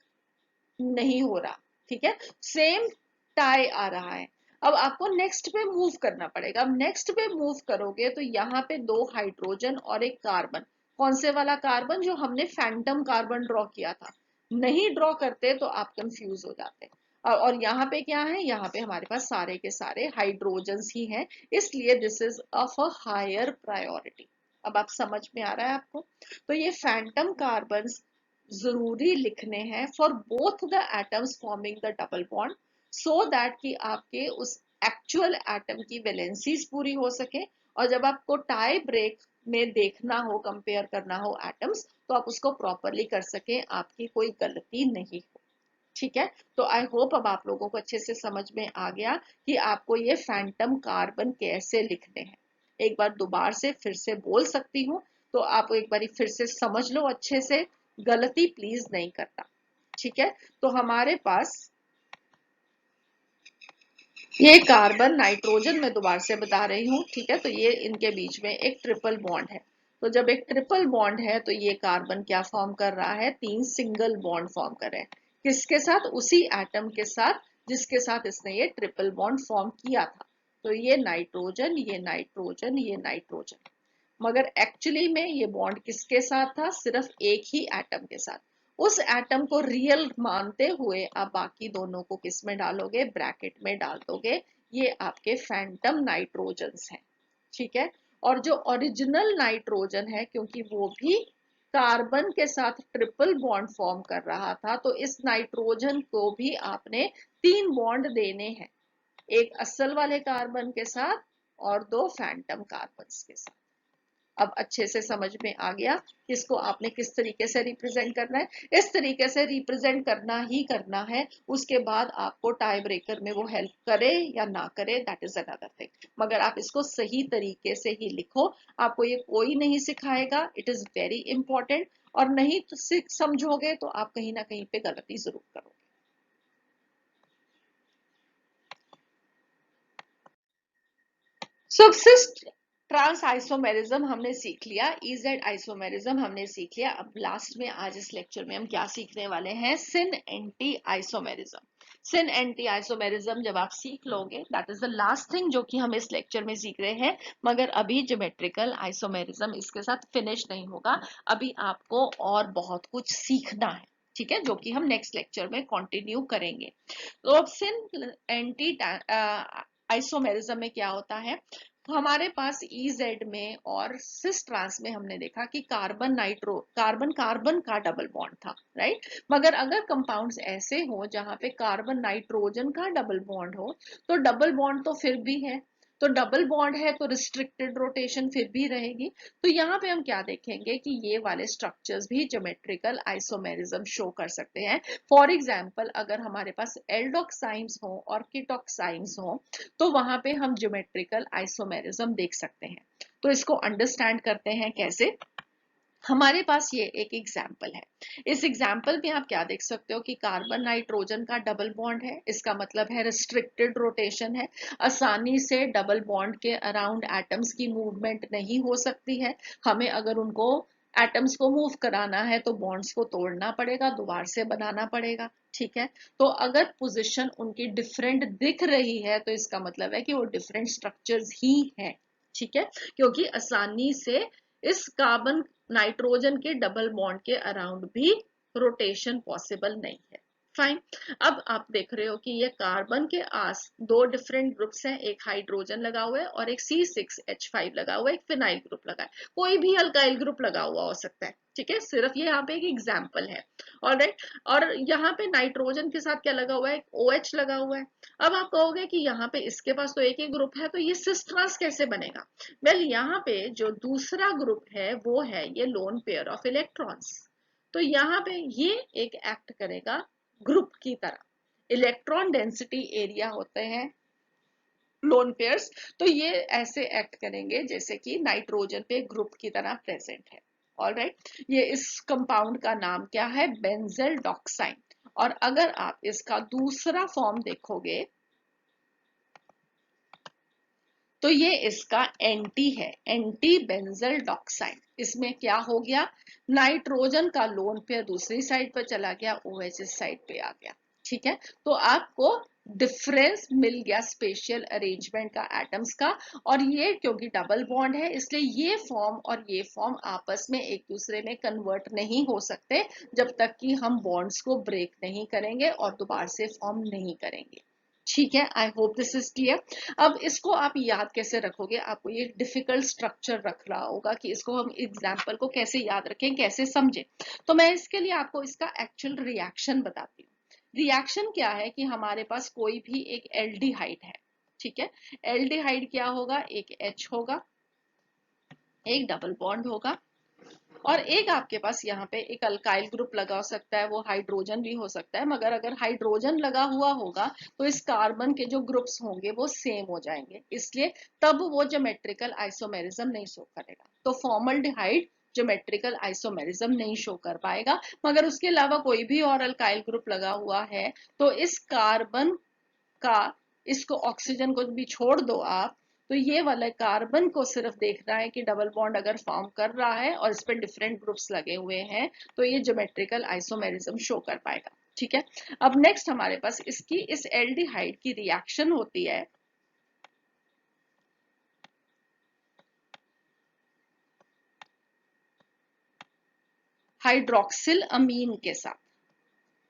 नहीं हो रहा। ठीक है, सेम टाई आ रहा है। अब आपको नेक्स्ट पे मूव करना पड़ेगा। अब नेक्स्ट पे मूव करोगे तो यहाँ पे 2 हाइड्रोजन और एक कार्बन। कौन से वाला कार्बन, जो हमने फैंटम कार्बन ड्रॉ किया था। नहीं ड्रॉ करते तो आप कंफ्यूज हो जाते। और यहाँ पे क्या है, यहाँ पे हमारे पास सारे के सारे हाइड्रोजन्स ही हैं, इसलिए this is of a higher priority. अब आप समझ में आ रहा है आपको। तो ये फैंटम कार्बन जरूरी लिखने हैं for both the atoms forming the double bond, so that कि आपके उस एक्चुअल एटम की वैलेंसीज पूरी हो सके, और जब आपको टाई ब्रेक में देखना हो, कंपेयर करना हो एटम्स, तो आप उसको प्रॉपरली कर सके, आपकी कोई गलती नहीं हो। ठीक है, तो आई होप अब आप लोगों को अच्छे से समझ में आ गया कि आपको ये फैंटम कार्बन कैसे लिखने हैं। एक बार दोबारा से फिर से बोल सकती हूँ, तो आप एक बार फिर से समझ लो अच्छे से, गलती प्लीज नहीं करना। ठीक है, तो हमारे पास ये कार्बन नाइट्रोजन, मैं दोबारा से बता रही हूँ। ठीक है, तो ये इनके बीच में एक ट्रिपल बॉन्ड है। तो जब एक ट्रिपल बॉन्ड है तो ये कार्बन क्या फॉर्म कर रहा है, 3 सिंगल बॉन्ड फॉर्म कर रहे हैं। किसके साथ, उसी एटम के साथ जिसके साथ इसने ये ट्रिपल बॉन्ड फॉर्म किया था। तो ये नाइट्रोजन, ये नाइट्रोजन, ये नाइट्रोजन। मगर एक्चुअली में ये बॉन्ड किसके साथ था, सिर्फ एक ही एटम के साथ। उस एटम को रियल मानते हुए आप बाकी दोनों को किस में डालोगे, ब्रैकेट में डाल दोगे। ये आपके फैंटम नाइट्रोजन्स हैं। ठीक है, और जो ओरिजिनल नाइट्रोजन है, क्योंकि वो भी कार्बन के साथ ट्रिपल बॉन्ड फॉर्म कर रहा था, तो इस नाइट्रोजन को भी आपने 3 बॉन्ड देने हैं, एक असल वाले कार्बन के साथ और 2 फैंटम कार्बन के साथ। अब अच्छे से समझ में आ गया कि इसको आपने किस तरीके से रिप्रेजेंट करना है। इस तरीके से रिप्रेजेंट करना ही करना है। उसके बाद आपको टाई ब्रेकर में वो हेल्प करे या ना करे, दैट इज अनदर थिंग, मगर आप इसको सही तरीके से ही लिखो। आपको ये कोई नहीं सिखाएगा, इट इज वेरी इंपॉर्टेंट। और नहीं तो समझोगे तो आप कहीं ना कहीं पे गलती जरूर करोगे। सबसिस्ट ट्रांस आइसोमेरिज्म हमने सीख लिया, इजेड आइसोमेरिज्म हमने सीख लिया। अब लास्ट में आज इस लेक्चर में हम क्या सीखने वाले हैं, सिन एंटी आइसोमेरिज्म। सिन एंटी आइसोमेरिज्म जब आप सीख लोगे, that is the last thing जो कि हम इस लेक्चर में सीख रहे हैं। मगर अभी ज्योमेट्रिकल आइसोमेरिज्म इसके साथ फिनिश नहीं होगा, अभी आपको और बहुत कुछ सीखना है। ठीक है, जो कि हम नेक्स्ट लेक्चर में कंटिन्यू करेंगे। तो अब सिन एंटी आइसोमेरिज्म में क्या होता है, तो हमारे पास EZ में और सिस ट्रांस में हमने देखा कि कार्बन कार्बन का डबल बॉन्ड था, राइट। मगर अगर कंपाउंड्स ऐसे हो जहां पे कार्बन नाइट्रोजन का डबल बॉन्ड हो, तो डबल बॉन्ड तो फिर भी है, तो डबल बॉन्ड है तो रिस्ट्रिक्टेड रोटेशन फिर भी रहेगी। तो यहाँ पे हम क्या देखेंगे कि ये वाले स्ट्रक्चर्स भी ज्योमेट्रिकल आइसोमेरिज्म शो कर सकते हैं। फॉर एग्जाम्पल, अगर हमारे पास एल्डोक्साइम्स हो और कीटोक्साइम्स हो, तो वहां पे हम ज्योमेट्रिकल आइसोमेरिज्म देख सकते हैं। तो इसको अंडरस्टैंड करते हैं कैसे। हमारे पास ये एक एग्जाम्पल है। इस एग्जाम्पल में आप क्या देख सकते हो कि कार्बन नाइट्रोजन का डबल बॉन्ड है, इसका मतलब है रिस्ट्रिक्टेड रोटेशन है। आसानी से डबल बॉन्ड के अराउंड एटम्स की मूवमेंट नहीं हो सकती है। हमें अगर उनको एटम्स को मूव कराना है तो बॉन्ड्स को तोड़ना पड़ेगा, दोबारा से बनाना पड़ेगा। ठीक है, तो अगर पोजीशन उनकी डिफरेंट दिख रही है तो इसका मतलब है कि वो डिफरेंट स्ट्रक्चर्स ही हैं। ठीक है, क्योंकि आसानी से इस कार्बन नाइट्रोजन के डबल बॉन्ड के अराउंड भी रोटेशन पॉसिबल नहीं है। फाइन। अब आप देख रहे हो कि ये कार्बन के आस दो डिफरेंट ग्रुप्स हैं, एक हाइड्रोजन लगा हुआ है और एक C6H5 लगा हुआ है, एक फिनाइल ग्रुप लगा है, कोई भी अल्काइल ग्रुप लगा हुआ हो सकता है, ठीक है, सिर्फ ये यहाँ पे एक एग्जाम्पल है। ऑलराइट, और यहाँ पे नाइट्रोजन के साथ क्या लगा हुआ है, OH लगा हुआ है। अब आप कहोगे कि यहाँ पे इसके पास तो एक ही ग्रुप है, तो ये सिस ट्रांस कैसे बनेगा? वेल, यहाँ पे जो दूसरा ग्रुप है वो है ये लोन पेयर ऑफ इलेक्ट्रॉन्स। तो यहाँ पे ये एक एक्ट करेगा ग्रुप की तरह। इलेक्ट्रॉन डेंसिटी एरिया होते हैं लोन पेयर्स, तो ये ऐसे एक्ट करेंगे जैसे कि नाइट्रोजन पे ग्रुप की तरह प्रेजेंट है। ऑलराइट, ये इस कंपाउंड का नाम क्या है, बेंजल डॉक्साइन। और अगर आप इसका दूसरा फॉर्म देखोगे तो ये इसका एंटी है, एंटी बेंजल डॉक्साइड। इसमें क्या हो गया, नाइट्रोजन का लोन पेयर दूसरी साइड पर चला गया, OH इस साइड पे आ गया, ठीक है। तो आपको डिफरेंस मिल गया स्पेशल अरेंजमेंट का एटम्स का। और ये क्योंकि डबल बॉन्ड है इसलिए ये फॉर्म और ये फॉर्म आपस में एक दूसरे में कन्वर्ट नहीं हो सकते जब तक कि हम बॉन्ड्स को ब्रेक नहीं करेंगे और दोबारा से फॉर्म नहीं करेंगे, ठीक है। I hope this is clear. अब इसको आप याद कैसे रखोगे, आपको ये डिफिकल्ट स्ट्रक्चर रख रहा होगा कि इसको हम एग्जाम्पल को कैसे याद रखें, कैसे समझें। तो मैं इसके लिए आपको इसका एक्चुअल रिएक्शन बताती हूँ। रिएक्शन क्या है कि हमारे पास कोई भी एक एल्डिहाइड है, ठीक है। एल्डिहाइड क्या होगा, एक H होगा, एक डबल बॉन्ड होगा, और एक आपके पास यहाँ पे एक अल्काइल ग्रुप लगा हो सकता है, वो हाइड्रोजन भी हो सकता है, मगर अगर हाइड्रोजन लगा हुआ होगा तो इस कार्बन के जो ग्रुप्स होंगे वो सेम हो जाएंगे, इसलिए तब वो ज्योमेट्रिकल आइसोमेरिज्म नहीं शो करेगा। तो फॉर्मल्डिहाइड ज्योमेट्रिकल आइसोमेरिज्म नहीं शो कर पाएगा। मगर उसके अलावा कोई भी और अल्काइल ग्रुप लगा हुआ है तो इस कार्बन का, इसको ऑक्सीजन को भी छोड़ दो आप, तो ये वाला कार्बन को सिर्फ देखना है कि डबल बॉन्ड अगर फॉर्म कर रहा है और इस पे डिफरेंट ग्रुप्स लगे हुए हैं तो ये ज्योमेट्रिकल आइसोमेरिज्म शो कर पाएगा, ठीक है। अब नेक्स्ट हमारे पास इसकी इस एल्डिहाइड की रिएक्शन होती है हाइड्रोक्सिल अमीन के साथ,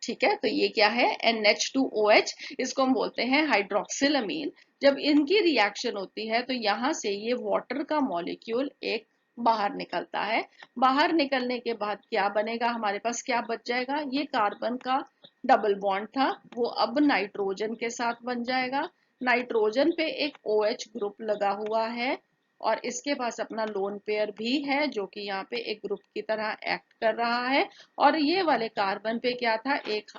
ठीक है। तो ये क्या है, NH2OH, इसको हम बोलते हैं हाइड्रोक्सिल अमीन। जब इनकी रिएक्शन होती है तो यहां से ये वाटर का मॉलिक्यूल एक बाहर निकलता है। बाहर निकलने के बाद क्या बनेगा, हमारे पास क्या बच जाएगा, ये कार्बन का डबल बॉन्ड था वो अब नाइट्रोजन के साथ बन जाएगा। नाइट्रोजन पे एक OH ग्रुप लगा हुआ है और इसके पास अपना लोन पेयर भी है जो कि यहाँ पे एक ग्रुप की तरह एक्ट कर रहा है। और ये वाले कार्बन पे क्या था, एक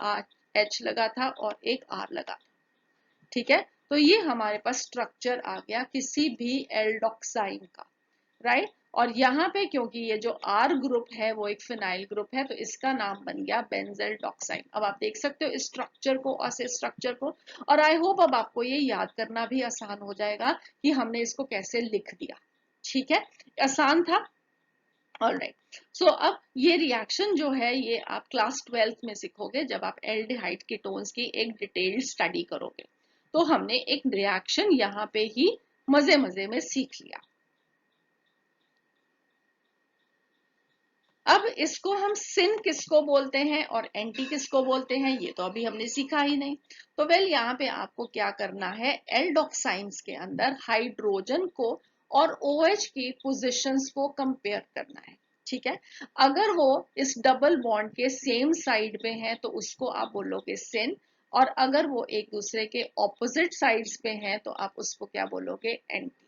H लगा था और एक R लगा था, ठीक है। तो ये हमारे पास स्ट्रक्चर आ गया किसी भी एल्डोक्साइन का, राइट। और यहाँ पे क्योंकि ये जो R ग्रुप है वो एक फिनाइल ग्रुप है तो इसका नाम बन गया बेंजल डॉक्साइन। अब आप देख सकते हो इस स्ट्रक्चर को और इस स्ट्रक्चर को, और आई होप अब आपको ये याद करना भी आसान हो जाएगा कि हमने इसको कैसे लिख दिया, ठीक है। आसान था, ऑलराइट। सो अब ये रिएक्शन जो है ये आप क्लास 12th में सीखोगे जब आप एल्डिहाइड कीटोन्स की एक डिटेल्ड स्टडी करोगे। तो हमने एक रिएक्शन यहाँ पे ही मजे मजे में सीख लिया। अब इसको हम सिन किसको बोलते हैं और एंटी किसको बोलते हैं ये तो अभी हमने सीखा ही नहीं। तो वेल यहाँ पे आपको क्या करना है, एल्डोक्साइंस के अंदर हाइड्रोजन को और OH की पोजीशंस को कंपेयर करना है, ठीक है। अगर वो इस डबल बॉन्ड के सेम साइड पे हैं तो उसको आप बोलोगे सिन, और अगर वो एक दूसरे के ऑपोजिट साइड्स पे हैं तो आप उसको क्या बोलोगे, एंटी,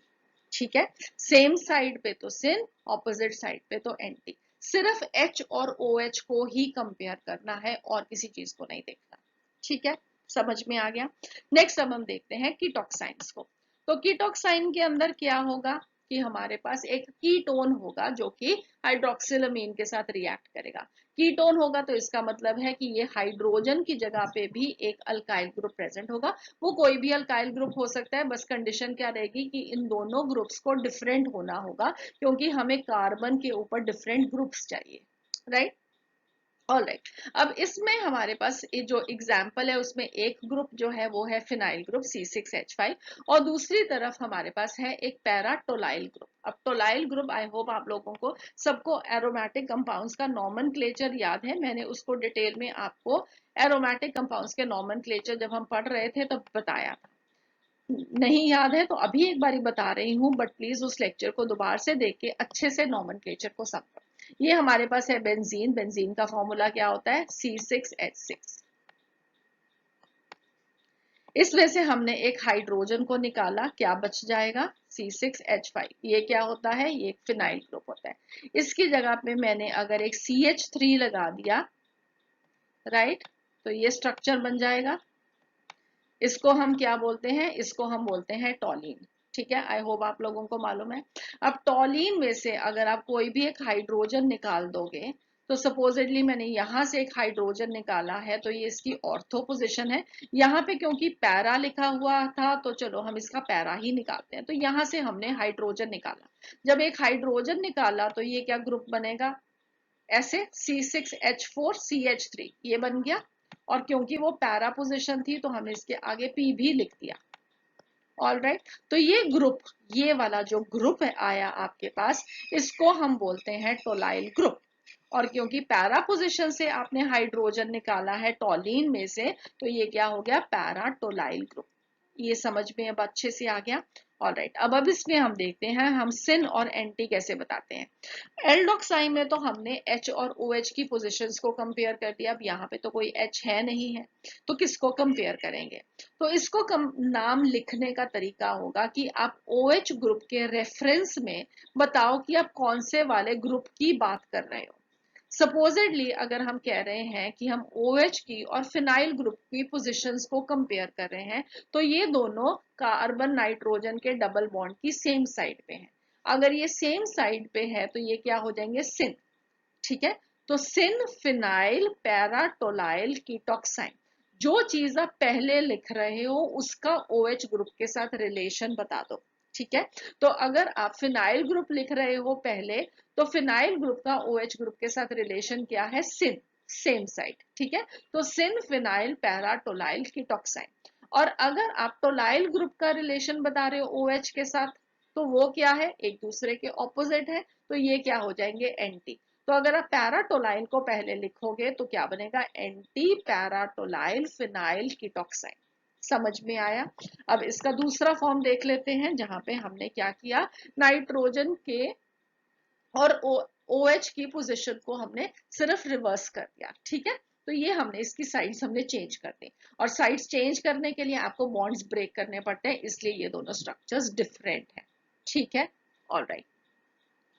ठीक है। सेम साइड पे तो सिन, ऑपोजिट साइड पे तो एंटी। सिर्फ H और OH को ही कंपेयर करना है और किसी चीज को नहीं देखना, ठीक है। समझ में आ गया। नेक्स्ट अब हम देखते हैं कीटोक्साइंस को। तो कीटोक्साइन के अंदर क्या होगा कि हमारे पास एक कीटोन होगा जो कि हाइड्रोक्सिलअमीन के साथ रिएक्ट करेगा। कीटोन होगा तो इसका मतलब है कि ये हाइड्रोजन की जगह पे भी एक अल्काइल ग्रुप प्रेजेंट होगा। वो कोई भी अल्काइल ग्रुप हो सकता है, बस कंडीशन क्या रहेगी कि इन दोनों ग्रुप्स को डिफरेंट होना होगा क्योंकि हमें कार्बन के ऊपर डिफरेंट ग्रुप्स चाहिए, राइट। ऑलराइट, अब इसमें हमारे पास ये जो एग्जाम्पल है उसमें एक ग्रुप जो है वो है फिनाइल ग्रुप C6H5 और दूसरी तरफ हमारे पास है एक पैरा टोलाइल ग्रुप। अब टोलाइल ग्रुप आई होप आप लोगों को सबको एरोमेटिक कंपाउंड्स का नॉमेनक्लेचर याद है, मैंने उसको डिटेल में आपको एरोमेटिक कंपाउंड्स के नॉमेनक्लेचर जब हम पढ़ रहे थे तब बताया था। नहीं याद है तो अभी एक बारी बता रही हूँ, बट प्लीज उस लेक्चर को दोबारा से देख के अच्छे से नॉमेनक्लेचर को समझो। ये हमारे पास है बेंजीन, बेंजीन का फॉर्मूला क्या होता है C6H6। इसमें से हमने एक हाइड्रोजन को निकाला, क्या बच जाएगा C6H5। ये क्या होता है, ये एक फिनाइल ग्रुप होता है। इसकी जगह पे मैंने अगर एक CH3 लगा दिया, राइट, तो ये स्ट्रक्चर बन जाएगा। इसको हम क्या बोलते हैं, इसको हम बोलते हैं टॉलीन। ठीक है, आई होप आप लोगों को मालूम है। अब टॉलीन में से अगर आप कोई भी एक हाइड्रोजन निकाल दोगे, तो सपोजिटली मैंने यहां से एक हाइड्रोजन निकाला है तो ये इसकी ऑर्थो पोजीशन है। यहाँ पे क्योंकि पैरा लिखा हुआ था तो चलो हम इसका पैरा ही निकालते हैं। तो यहाँ से हमने हाइड्रोजन निकाला। जब एक हाइड्रोजन निकाला तो ये क्या ग्रुप बनेगा, ऐसे C6H4CH3 ये बन गया। और क्योंकि वो पैरा पोजीशन थी तो हमने इसके आगे P भी लिख दिया। ऑलराइट, तो ये ग्रुप, ये वाला जो ग्रुप है आया आपके पास, इसको हम बोलते हैं टोलाइल ग्रुप। और क्योंकि पैरा पोजीशन से आपने हाइड्रोजन निकाला है टॉलीन में से, तो ये क्या हो गया, पैरा टोलाइल ग्रुप। ये समझ में अब अच्छे से आ गया। ऑलराइट, अब इसमें हम देखते हैं हम सिन और एंटी कैसे बताते हैं। एल्डोक्साई में तो हमने H और OH की पोजीशंस को कंपेयर कर दिया। अब यहाँ पे तो कोई H है नहीं है तो किसको कंपेयर करेंगे, तो इसको नाम लिखने का तरीका होगा कि आप OH ग्रुप के रेफरेंस में बताओ कि आप कौन से वाले ग्रुप की बात कर रहे हो। सपोजिटली अगर हम कह रहे हैं कि हम OH की और फिनाइल ग्रुप की पोजीशंस को कंपेयर कर रहे हैं, तो ये दोनों कार्बन नाइट्रोजन के डबल बॉन्ड की सेम साइड पे हैं। अगर ये सेम साइड पे है तो ये क्या हो जाएंगे, सिन। ठीक है, तो सिन फिनाइल पैरा टोलाइल कीटोक्साइन, जो चीज आप पहले लिख रहे हो उसका OH ग्रुप के साथ रिलेशन बता दो। ठीक है, तो अगर आप फिनाइल ग्रुप लिख रहे हो पहले, तो फिनाइल ग्रुप का OH ग्रुप के साथ रिलेशन क्या है, सिन, सेम साइड। ठीक है, तो सिन फिनाइल पैरा टोलाइल कीटोक्साइन। और अगर आप टोलाइल ग्रुप का रिलेशन बता रहे हो OH के साथ, तो वो क्या है, एक दूसरे के ऑपोजिट है, तो ये क्या हो जाएंगे, एंटी। तो अगर आप पैराटोलाइल को पहले लिखोगे तो क्या बनेगा, एंटी पैराटोलाइल फिनाइल कीटोक्साइन। समझ में आया। अब इसका दूसरा फॉर्म देख लेते हैं जहां पे हमने क्या किया, नाइट्रोजन के और OH की पोजीशन को हमने सिर्फ रिवर्स कर दिया। ठीक है, तो ये हमने इसकी साइड्स हमने चेंज कर दी, और साइड्स चेंज करने के लिए आपको बॉन्ड्स ब्रेक करने पड़ते हैं, इसलिए ये दोनों स्ट्रक्चर्स डिफरेंट हैं। ठीक है, ऑलराइट।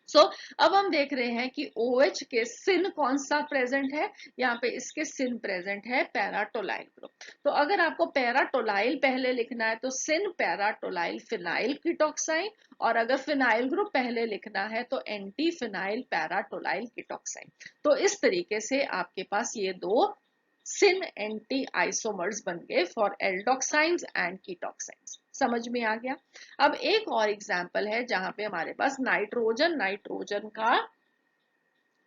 सो अब हम देख रहे हैं कि OH के सिन कौन सा प्रेजेंट है, यहाँ पे इसके सिन प्रेजेंट है पैराटोलाइल ग्रुप। तो अगर आपको पैराटोलाइल पहले लिखना है तो सिन पैराटोलाइल फिनाइल कीटोक्साइन, और अगर फिनाइल ग्रुप पहले लिखना है तो एंटी फिनाइल पैराटोलाइल कीटोक्साइन। तो इस तरीके से आपके पास ये दो सिन एंटी आइसोमर्स बन गए फॉर एल्डोक्साइंस एंड कीटोक्साइंस। समझ में आ गया। अब एक और एग्जांपल है जहां पे हमारे पास नाइट्रोजन नाइट्रोजन का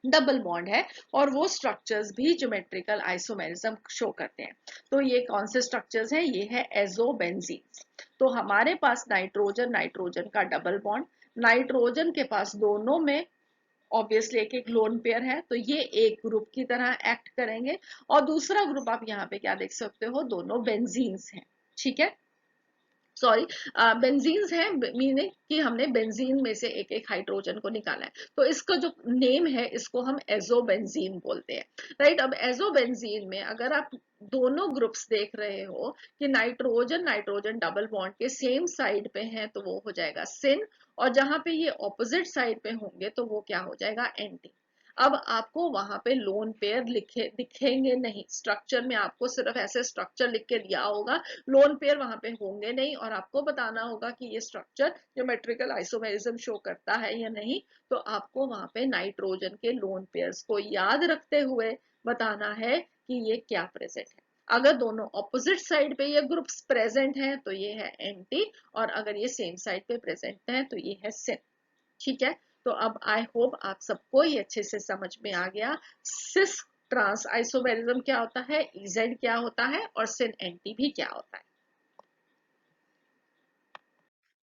डबल बॉन्ड है, और वो स्ट्रक्चर्स भी ज्योमेट्रिकल आइसोमेरिज्म शो करते हैं। तो ये कौन से स्ट्रक्चर्स हैं, ये है एजोबेंजीन। तो हमारे पास नाइट्रोजन नाइट्रोजन का डबल बॉन्ड, नाइट्रोजन के पास दोनों में ऑब्वियसली एक एक लोन पेयर है, तो ये एक ग्रुप की तरह एक्ट करेंगे। और दूसरा ग्रुप आप यहाँ पे क्या देख सकते हो, दोनों बेंजीन्स हैं। ठीक है, सॉरी, बेंजीन्स है, मीनिंग कि हमने बेंजीन में से एक एक हाइड्रोजन को निकाला है, तो इसका जो नेम है इसको हम एजोबेंजीन बोलते हैं। राइट, अब एजोबेंजीन में अगर आप दोनों ग्रुप्स देख रहे हो कि नाइट्रोजन नाइट्रोजन डबल बॉन्ड के सेम साइड पे हैं तो वो हो जाएगा सिन, और जहां पे ये ऑपोजिट साइड पे होंगे तो वो क्या हो जाएगा, एंटी। अब आपको वहां पे लोन पेयर लिखे दिखेंगे नहीं, स्ट्रक्चर में आपको सिर्फ ऐसे स्ट्रक्चर लिख के दिया होगा, लोन पेयर वहां पे होंगे नहीं, और आपको बताना होगा कि ये स्ट्रक्चर ज्योमेट्रिकल आइसोमेरिज्म शो करता है या नहीं। तो आपको वहां पे नाइट्रोजन के लोन पेयर्स को याद रखते हुए बताना है कि ये क्या प्रेजेंट है। अगर दोनों ऑपोजिट साइड पे ये ग्रुप्स प्रेजेंट हैं तो ये है एंटी, और अगर ये सेम साइड पे प्रेजेंट है तो ये है सिन। ठीक है, तो अब आई होप आप सबको ये अच्छे से समझ में आ गया सिस ट्रांस आइसोमेरिज्म क्या होता है, इजेड क्या होता है और सिन एंटी भी क्या होता है.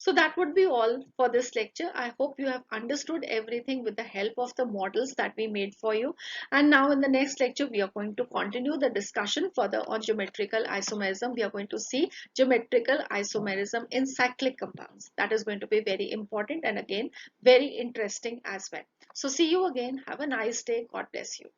So that would be all for this lecture. I hope you have understood everything with the help of the models that we made for you. And now in the next lecture, we are going to continue the discussion further on geometrical isomerism. We are going to see geometrical isomerism in cyclic compounds. That is going to be very important and again, very interesting as well. So see you again. Have a nice day. God bless you.